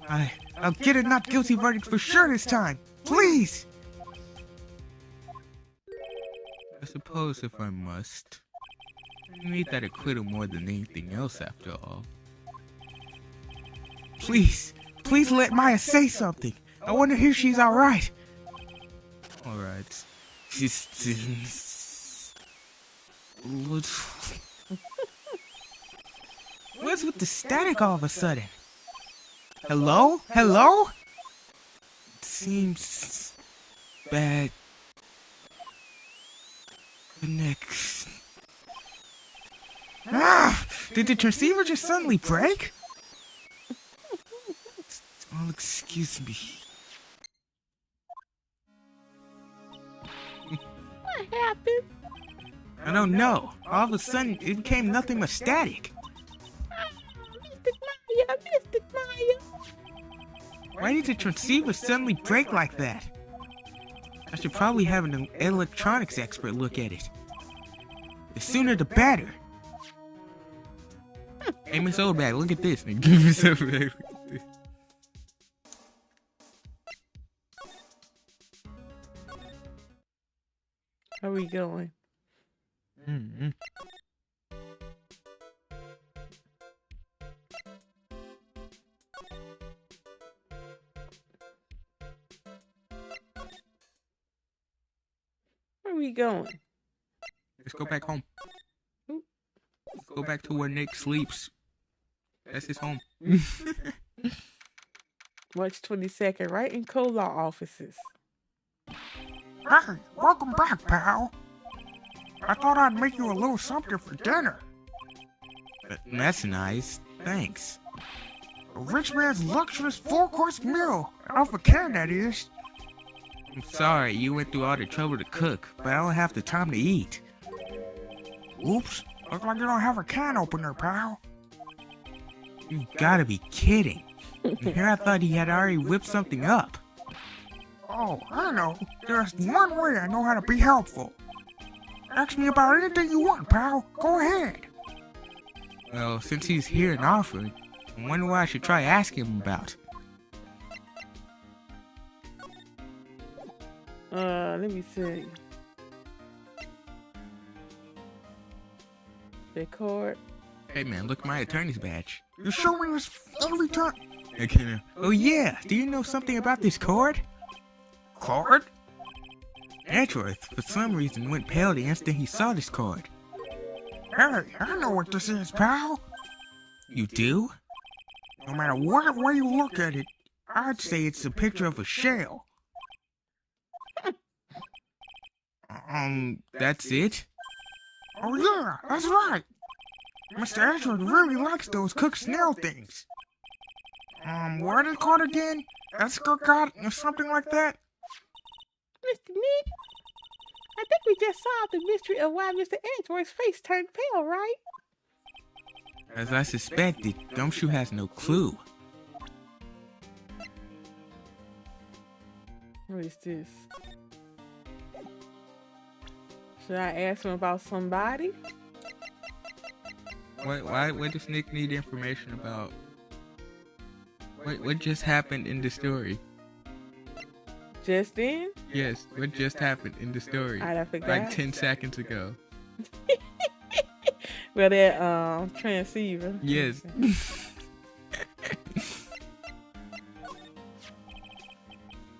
I'll get a not guilty verdict for sure this time. Please. I suppose if I must. I need that acquittal more than anything else after all. Please let Maya say something. I want to hear she's alright. Alright. What's with the static all of a sudden? Hello? Hello? It seems bad. Connection. Did the transceiver just suddenly break? Oh, excuse me. What happened? I don't know. All of a sudden, it became nothing but static. Mystic Maya. Why did the transceiver suddenly break like that? I should probably have an electronics expert look at it. The sooner the better. Hey, Miss Oldbag, look at this. Miss Oldbag, look at this. Where are we going? Where are we going? Let's go back home. Let's go back to where Nick sleeps. That's his home. March 22nd, right in co-law offices. Hey, welcome back, pal. I thought I'd make you a little something for dinner. That's nice. Thanks. A rich man's luxurious 4-course meal. Off a can, that is. I'm sorry you went through all the trouble to cook, but I don't have the time to eat. Oops. Looks like you don't have a can opener, pal. You gotta be kidding. Here I thought he had already whipped something up. Oh, I know. There's one way I know how to be helpful. Ask me about anything you want, pal. Go ahead. Well, since he's here and offered, I wonder what I should try asking him about. Let me see. Record. Hey man, look at my attorney's badge. You show me this every time. Oh yeah, do you know something about this card? Card? Edgeworth, for some reason, went pale the instant he saw this card. Hey, I know what this is, pal. You do? No matter what way you look at it, I'd say it's a picture of a shell. That's it? oh yeah, that's right. Mr. Edgeworth really likes those cooked snail things. What are they called again? Escargot or something like that? Mr. Nick, I think we just solved the mystery of why Mr. Edgeworth's face turned pale, right? As I suspected, Gumshoe has no clue. What is this? Should I ask him about somebody? What does Nick need information about? What just happened in the story? Just then? Yes, what just happened in the story? I forgot. Like 10 seconds ago. Well, that transceiver. Yes.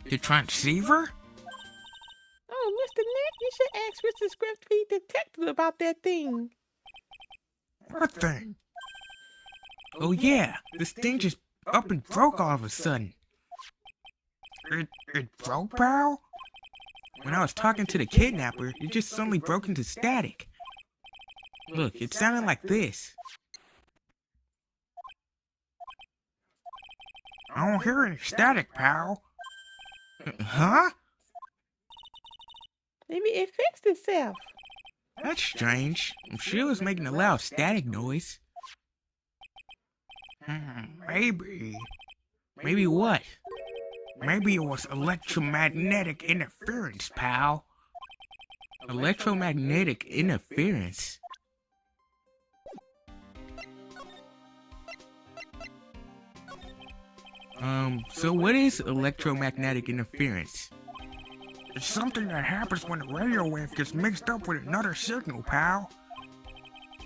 The transceiver? Oh, Mr. Nick, you should ask Mr. Scriptfeed Detective about that thing. What thing? Oh yeah, this thing just up and broke all of a sudden. It broke, pal? When I was talking to the kidnapper, it just suddenly broke into static. Look, it sounded like this. I don't hear any static, pal. Huh? Maybe it fixed itself. That's strange. I'm sure it was making a loud static noise. Maybe. Maybe what? Maybe it was electromagnetic interference, pal. Electromagnetic interference? So what is electromagnetic interference? It's something that happens when a radio wave gets mixed up with another signal, pal.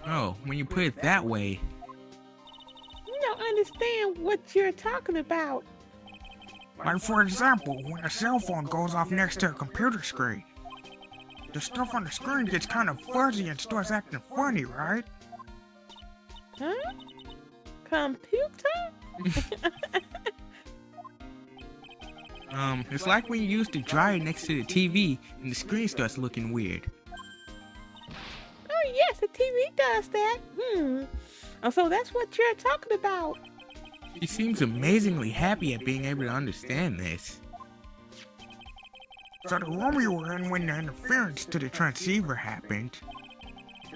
Oh, when you put it that way. You don't understand what you're talking about. Like, for example, when a cell phone goes off next to a computer screen. The stuff on the screen gets kind of fuzzy and starts acting funny, right? Huh? Computer? It's like when you use the dryer next to the TV and the screen starts looking weird. Oh yes, the TV does that. Oh, so that's what you're talking about. He seems amazingly happy at being able to understand this. So the room you were in when the interference to the transceiver happened,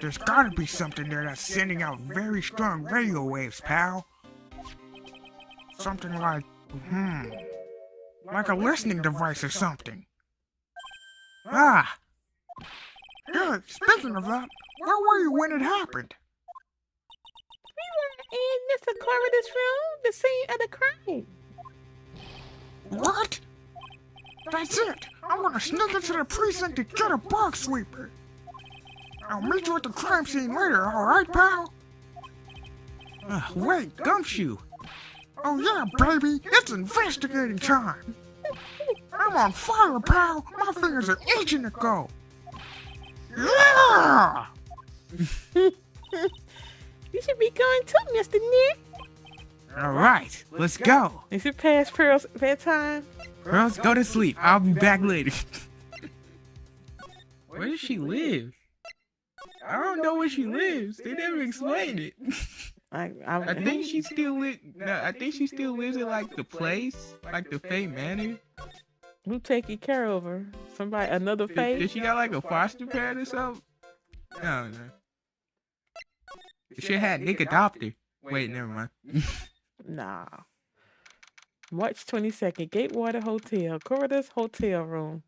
there's gotta be something there that's sending out very strong radio waves, pal. Something like a listening device or something. Ah! Yeah, speaking of that, where were you when it happened? We were in Mr. Corridor's room, the scene of the crime. What? That's it! I'm gonna sneak into the precinct to get a bug sweeper. I'll meet you at the crime scene later, alright, pal? Wait, Gumshoe! Oh yeah, baby, it's investigating time! I'm on fire, pal! My fingers are itching to go! Yeah! You should be going too, Mr. Nick. Alright, let's go. Is it past Pearl's bedtime? Girls, go to sleep. I'll be back later. Where does she live? I don't know where she lives. They never explained it. I think she still I think she still lives in like the place, like the Fae Manor. Who taking care of her? Somebody, another Fae? Did she got like a foster parent or something? No. She had Nick adopt her. Wait, never mind. Nah. March 22nd, Gatewater Hotel, Corridor's hotel room.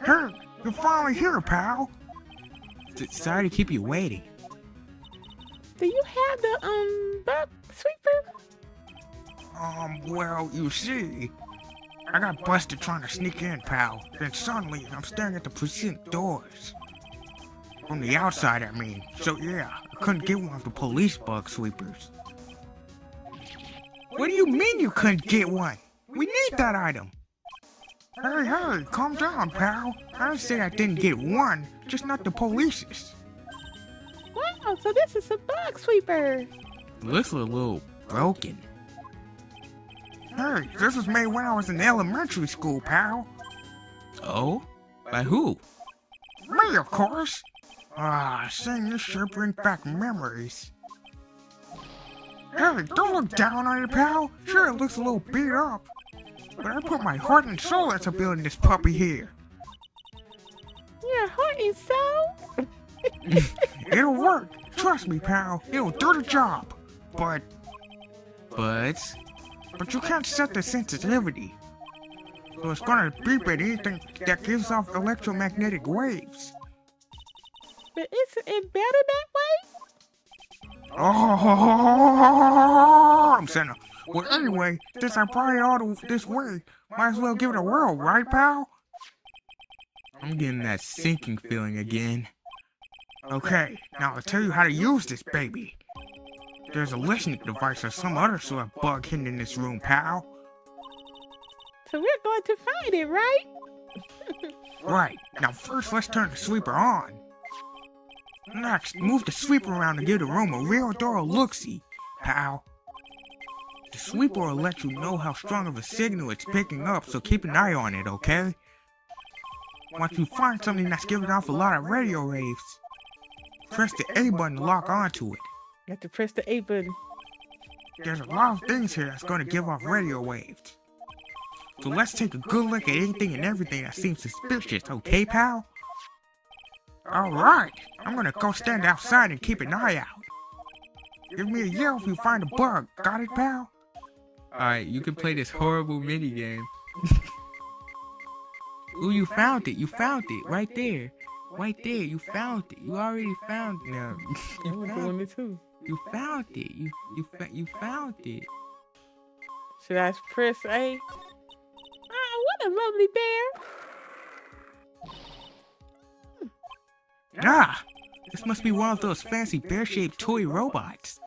Hey, you're finally here, pal. Sorry to keep you waiting. Do you have the bug sweeper? Well, you see, I got busted trying to sneak in, pal. Then suddenly, I'm staring at the precinct doors. From the outside, I mean. So yeah, I couldn't get one of the police bug sweepers. What do you mean you couldn't get one? We need that item. Hey, calm down, pal. I didn't say I didn't get one, just not the police's. Wow, so this is a bug sweeper. It looks a little broken. Hey, this was made when I was in elementary school, pal. Oh? By who? Me, of course. Seeing this sure brings back memories. Hey, don't look down on it, pal. Sure, it looks a little beat up. But I put my heart and soul into building this puppy here. Your heart and soul? It'll work. Trust me, pal. It'll do the job. But you can't set the sensitivity. So it's gonna beep at anything that gives off electromagnetic waves. But isn't it better that way? Oh, I'm saying. Well, anyway, since I brought it all this way, might as well give it a whirl, right, pal? I'm getting that sinking feeling again. Okay, now I'll tell you how to use this baby. There's a listening device or some other sort of bug hidden in this room, pal. So we're going to find it, right? Right. Now first, let's turn the sweeper on. Next, move the sweeper around to give the room a real thorough look-see, pal. The sweeper will let you know how strong of a signal it's picking up, so keep an eye on it, okay? Once you find something that's giving off a lot of radio waves, press the A button to lock onto it. You have to press the A button. There's a lot of things here that's going to give off radio waves. So let's take a good look at anything and everything that seems suspicious, okay, pal? Alright, I'm gonna go stand outside and keep an eye out. Give me a yell if you find a bug, got it, pal? Alright, you can play this horrible minigame. Ooh, you found it, right there. Right there, you found it. You already found it. No, I'm doing it too. You found it. You found it. Should I press A? Oh, what a lovely bear. This must be one of those fancy bear-shaped toy robots.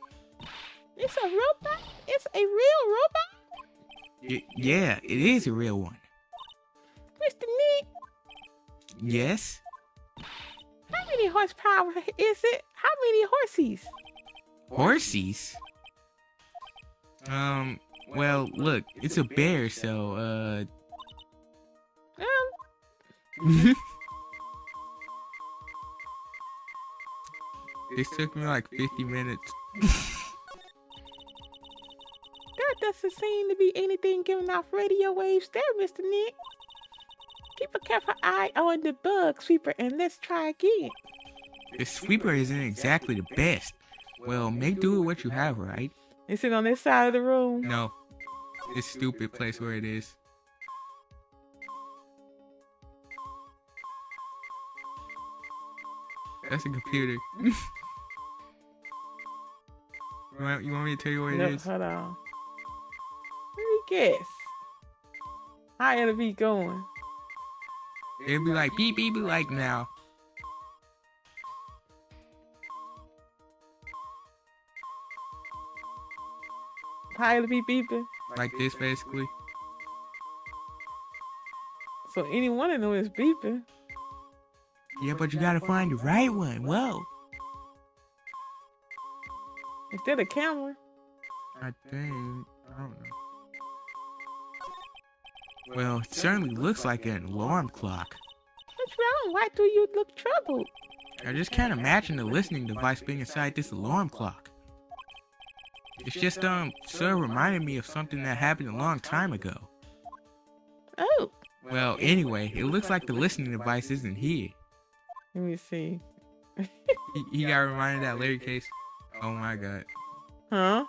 It's a robot? It's a real robot? Yeah, it is a real one. Mr. Nick? Yes? How many horsepower is it? How many horsies? Horsies? Well, look, it's a bear, so, This took me like 50 minutes. There doesn't seem to be anything giving off radio waves there, Mr. Nick. Keep a careful eye on the bug sweeper and let's try again. The sweeper isn't exactly the best. Well, make do with what you have, right? Is it on this side of the room? No. This stupid place where it is. That's a computer. You want me to tell you where it is? Hold on. Let me guess. How it'll be going? It'll be like beep beep like now. How it'll be beeping? Like this, basically. So any one of them is beeping. Yeah, but you gotta find the right one. Whoa. Is that a camera? I think. I don't know. Well, it certainly looks like an alarm clock. What's wrong? Why do you look troubled? I just can't imagine the listening device being inside this alarm clock. It's just, sort of reminded me of something that happened a long time ago. Oh. Well, anyway, it looks like the listening device isn't here. Let me see. You got reminded of that Larry case? Oh my god. Huh?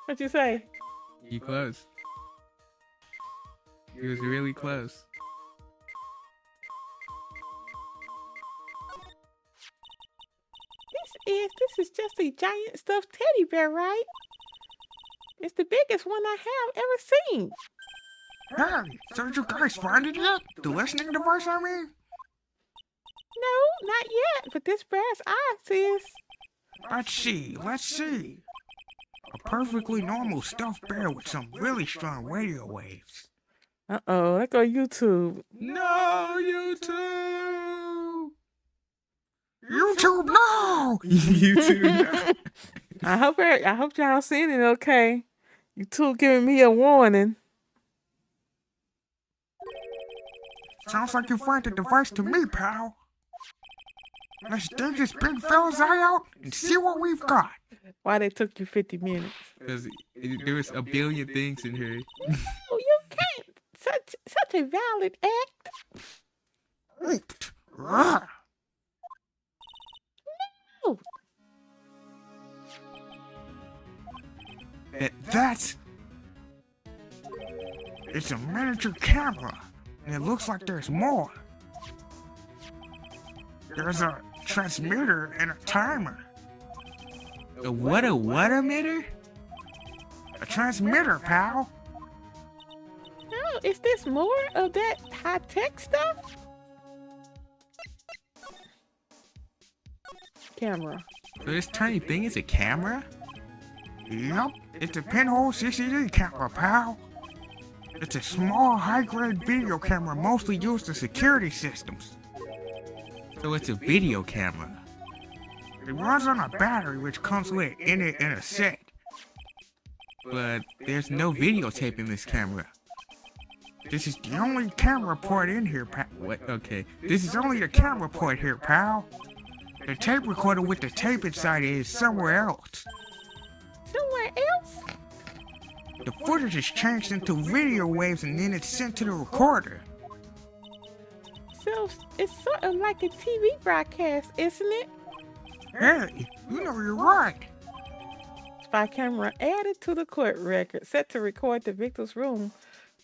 What'd you say? You close. He was really close. This is just a giant stuffed teddy bear, right? It's the biggest one I have ever seen. Hey, so did you guys find it yet? The listening device, I mean? No, not yet, but this bear's eyes is. Let's see. A perfectly normal stuffed bear with some really strong radio waves. Uh-oh, let's go YouTube. No, YouTube! YouTube, no! YouTube. I hope y'all seen it okay. YouTube giving me a warning. Sounds like you find the device to me, pal. Let's dig this big fella's eye out and see what we've got. Why they took you 50 minutes? Because there was a billion things in here. Oh, you can't. Such a valid act. Ooped. Ah. No. That's... It's a miniature camera, and it looks like there's more. There's a transmitter and a timer. A what emitter? A transmitter, pal. Oh, is this more of that high-tech stuff? Camera. So this tiny thing is a camera? Yup, it's a pinhole CCD camera, pal. It's a small, high-grade video camera mostly used in security systems. So it's a video camera. It runs on a battery which comes with in a set. But there's no videotape in this camera. This is the only camera port in here, pal. What? Okay. This is only a camera port here, pal. The tape recorder with the tape inside it is somewhere else. Somewhere else? The footage is changed into video waves and then it's sent to the recorder. So it's sort of like a TV broadcast, isn't it? Hey, you know you're right. Spy camera added to the court record, set to record the victim's room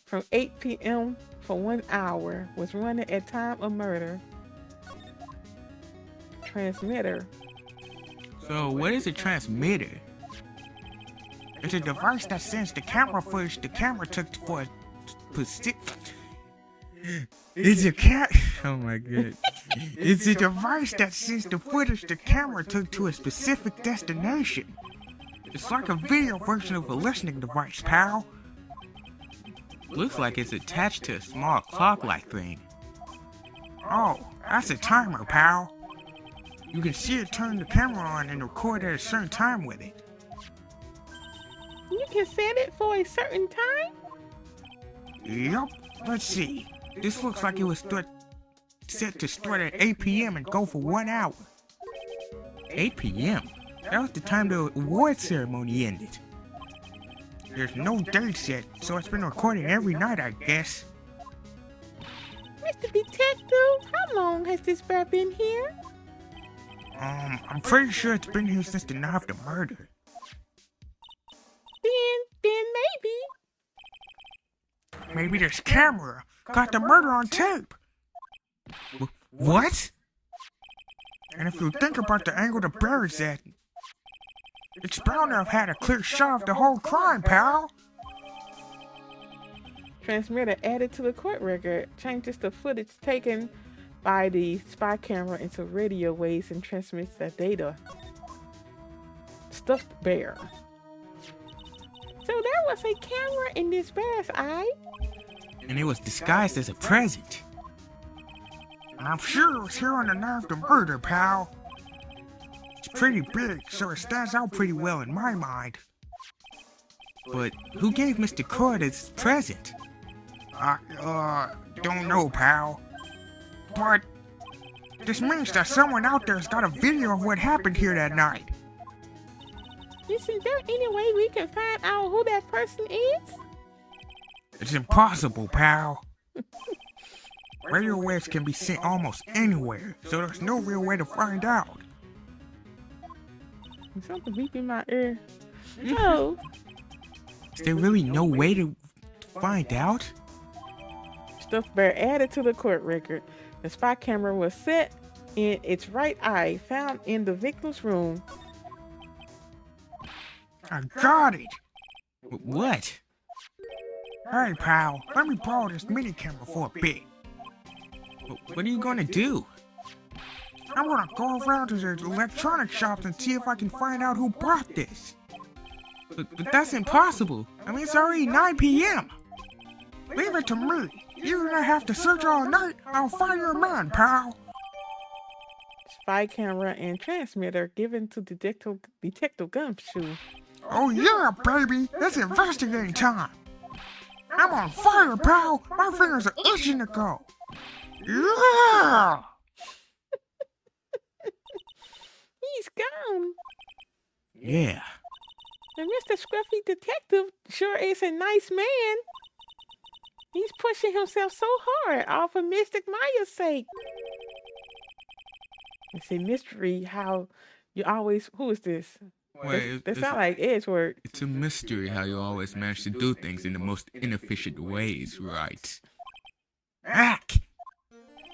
from 8 p.m. for 1 hour, was running at time of murder. Transmitter. So what is a transmitter? It's a device that sends the camera footage the camera took for a specific... It's a Oh my god. It's a device that sends the footage the camera took to a specific destination. It's like a video version of a listening device, pal. Looks like it's attached to a small clock-like thing. Oh, that's a timer, pal. You can see it turn the camera on and record at a certain time with it. You can set it for a certain time? Yup, let's see. This looks like it was set to start at 8 p.m. and go for 1 hour. 8 p.m.? That was the time the award ceremony ended. There's no date set, so it's been recording every night, I guess. Mr. Detective, how long has this bear been here? I'm pretty sure it's been here since the night of the murder. Then maybe. Maybe this camera got the murder on tape. What? And if you think about the angle the bear is at, it's bound to have had a clear shot of the whole crime, pal. Transmitter added to the court record changes the footage taken by the spy camera into radio waves and transmits the data. Stuffed bear. So there was a camera in this bear's eye? And it was disguised as a present. And I'm sure it was here on the night of the murder, pal. It's pretty big, so it stands out pretty well in my mind. But who gave Mr. Cord his present? Don't know, pal. But this means that someone out there's got a video of what happened here that night. Isn't there any way we can find out who that person is? It's impossible, pal. Radio waves can be sent almost anywhere, so there's no real way to find out. There's something beep in my ear. No. Is there really no way to find out? Stuffed bear added to the court record. The spy camera was set in its right eye, found in the victim's room. I got it! What? Hey, pal, let me borrow this mini camera for a bit. What are you gonna do? I'm gonna go around to the electronic shops and see if I can find out who bought this. But that's impossible. I mean, it's already 9 p.m. Leave it to me. Even if I have to search all night, I'll find your man, pal. Spy camera and transmitter given to Detective Gumshoe. Oh yeah, baby. It's investigating time. I'm on fire, pal. My fingers are itching to go. Yeah! He's gone. Yeah. And Mr. Scruffy Detective sure is a nice man. He's pushing himself so hard, all for Mystic Maya's sake. It's a mystery how you always... Who is this? Wait, That sounds like Edgeworth. It's a mystery how you always manage to do things in the most inefficient ways, right? Heck!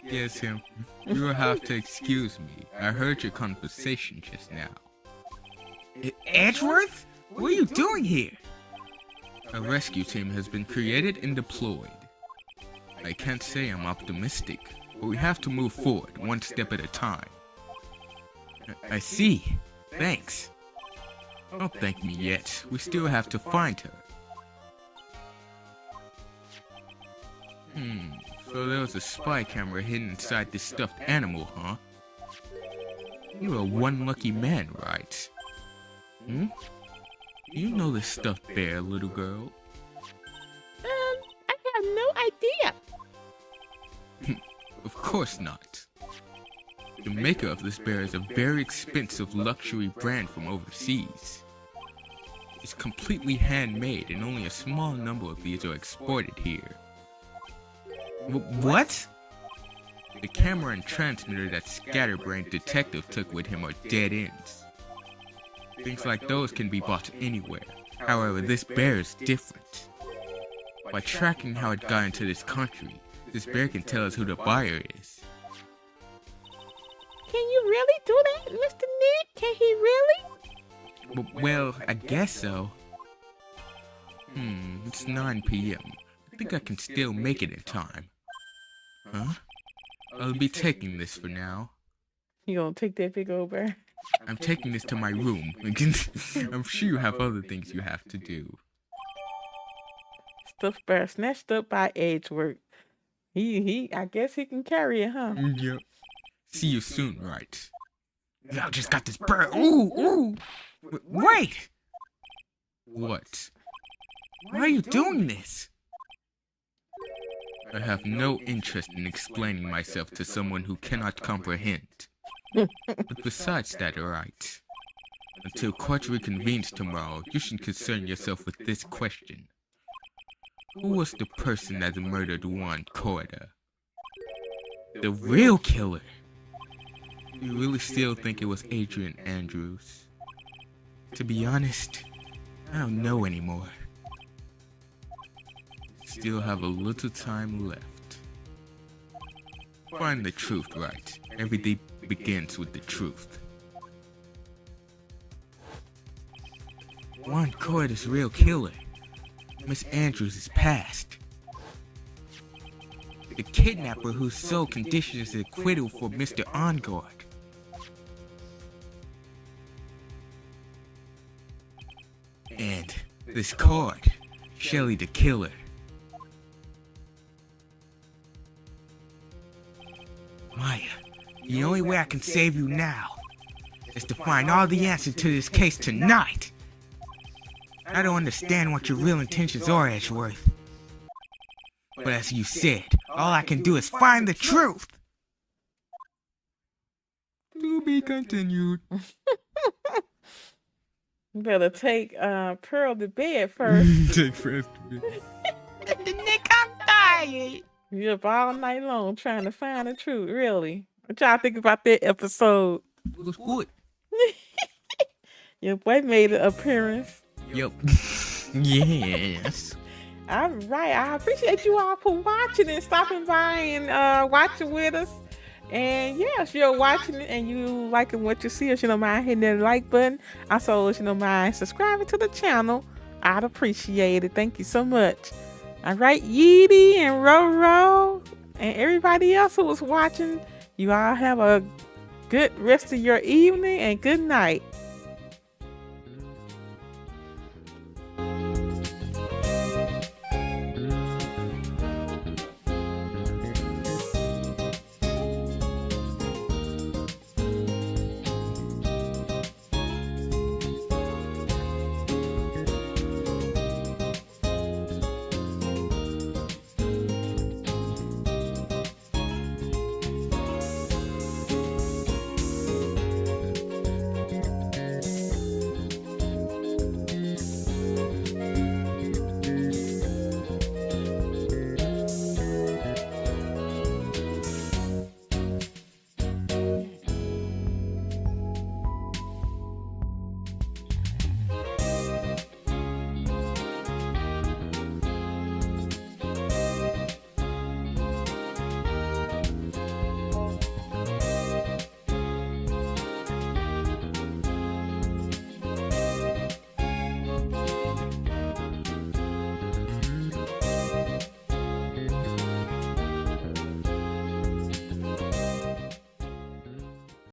Yes, him. You will have to excuse me. I heard your conversation just now. Edgeworth? What are you doing here? A rescue team has been created and deployed. I can't say I'm optimistic, but we have to move forward one step at a time. I see. Thanks. Don't thank me yet. We still have to find her. So there was a spy camera hidden inside this stuffed animal, huh? You're a one lucky man, right? You know this stuffed bear, little girl? I have no idea. Of course not. The maker of this bear is a very expensive luxury brand from overseas. It's completely handmade and only a small number of these are exported here. What? The camera and transmitter that Scatterbrain Detective took with him are dead ends. Things like those can be bought anywhere. However, this bear is different. By tracking how it got into this country, this bear can tell us who the buyer is. Can you really do that, Mr. Nick? Can he really? Well, I guess so. It's 9 p.m. I think I can still make it in time. Huh? I'll be taking this for now. You gonna take that big old bear? I'm taking this to my room. I'm sure you have other things you have to do. Stuffed bear snatched up by Edgeworth. I guess he can carry it, huh? Yep. See you soon, right? I just got this bird. Ooh! Wait! What? Why are you doing this? I have no interest in explaining myself to someone who cannot comprehend. But besides that, alright. Until court reconvenes tomorrow, you should concern yourself with this question. Who was the person that murdered Juan Corda? The real killer? You really still think it was Adrian Andrews? To be honest, I don't know anymore. Still have a little time left. Find the truth, right? Everything begins with the truth. Juan Corda's real killer. Miss Andrews is passed. The kidnapper whose sole condition is acquittal for Mr. Ongard. And this card, Shelly the killer. Maya, the only way I can save you now is to find all the answers to this case tonight. I don't understand what your real intentions are, Edgeworth. But as you said, all I can do is find the truth. To be continued. You better take Pearl to bed first. Take first. The Nick, I'm tired. You're up all night long trying to find the truth, really. What y'all think about that episode? It was good. Your boy made an appearance. Yep. Yes. All right. I appreciate you all for watching and stopping by and watching with us. And yeah, if you're watching it and you liking what you see, if you don't mind hitting that like button, also if you don't mind subscribing to the channel, I'd appreciate it. Thank you so much. All right, Yeety and Roro and everybody else who was watching, you all have a good rest of your evening and good night.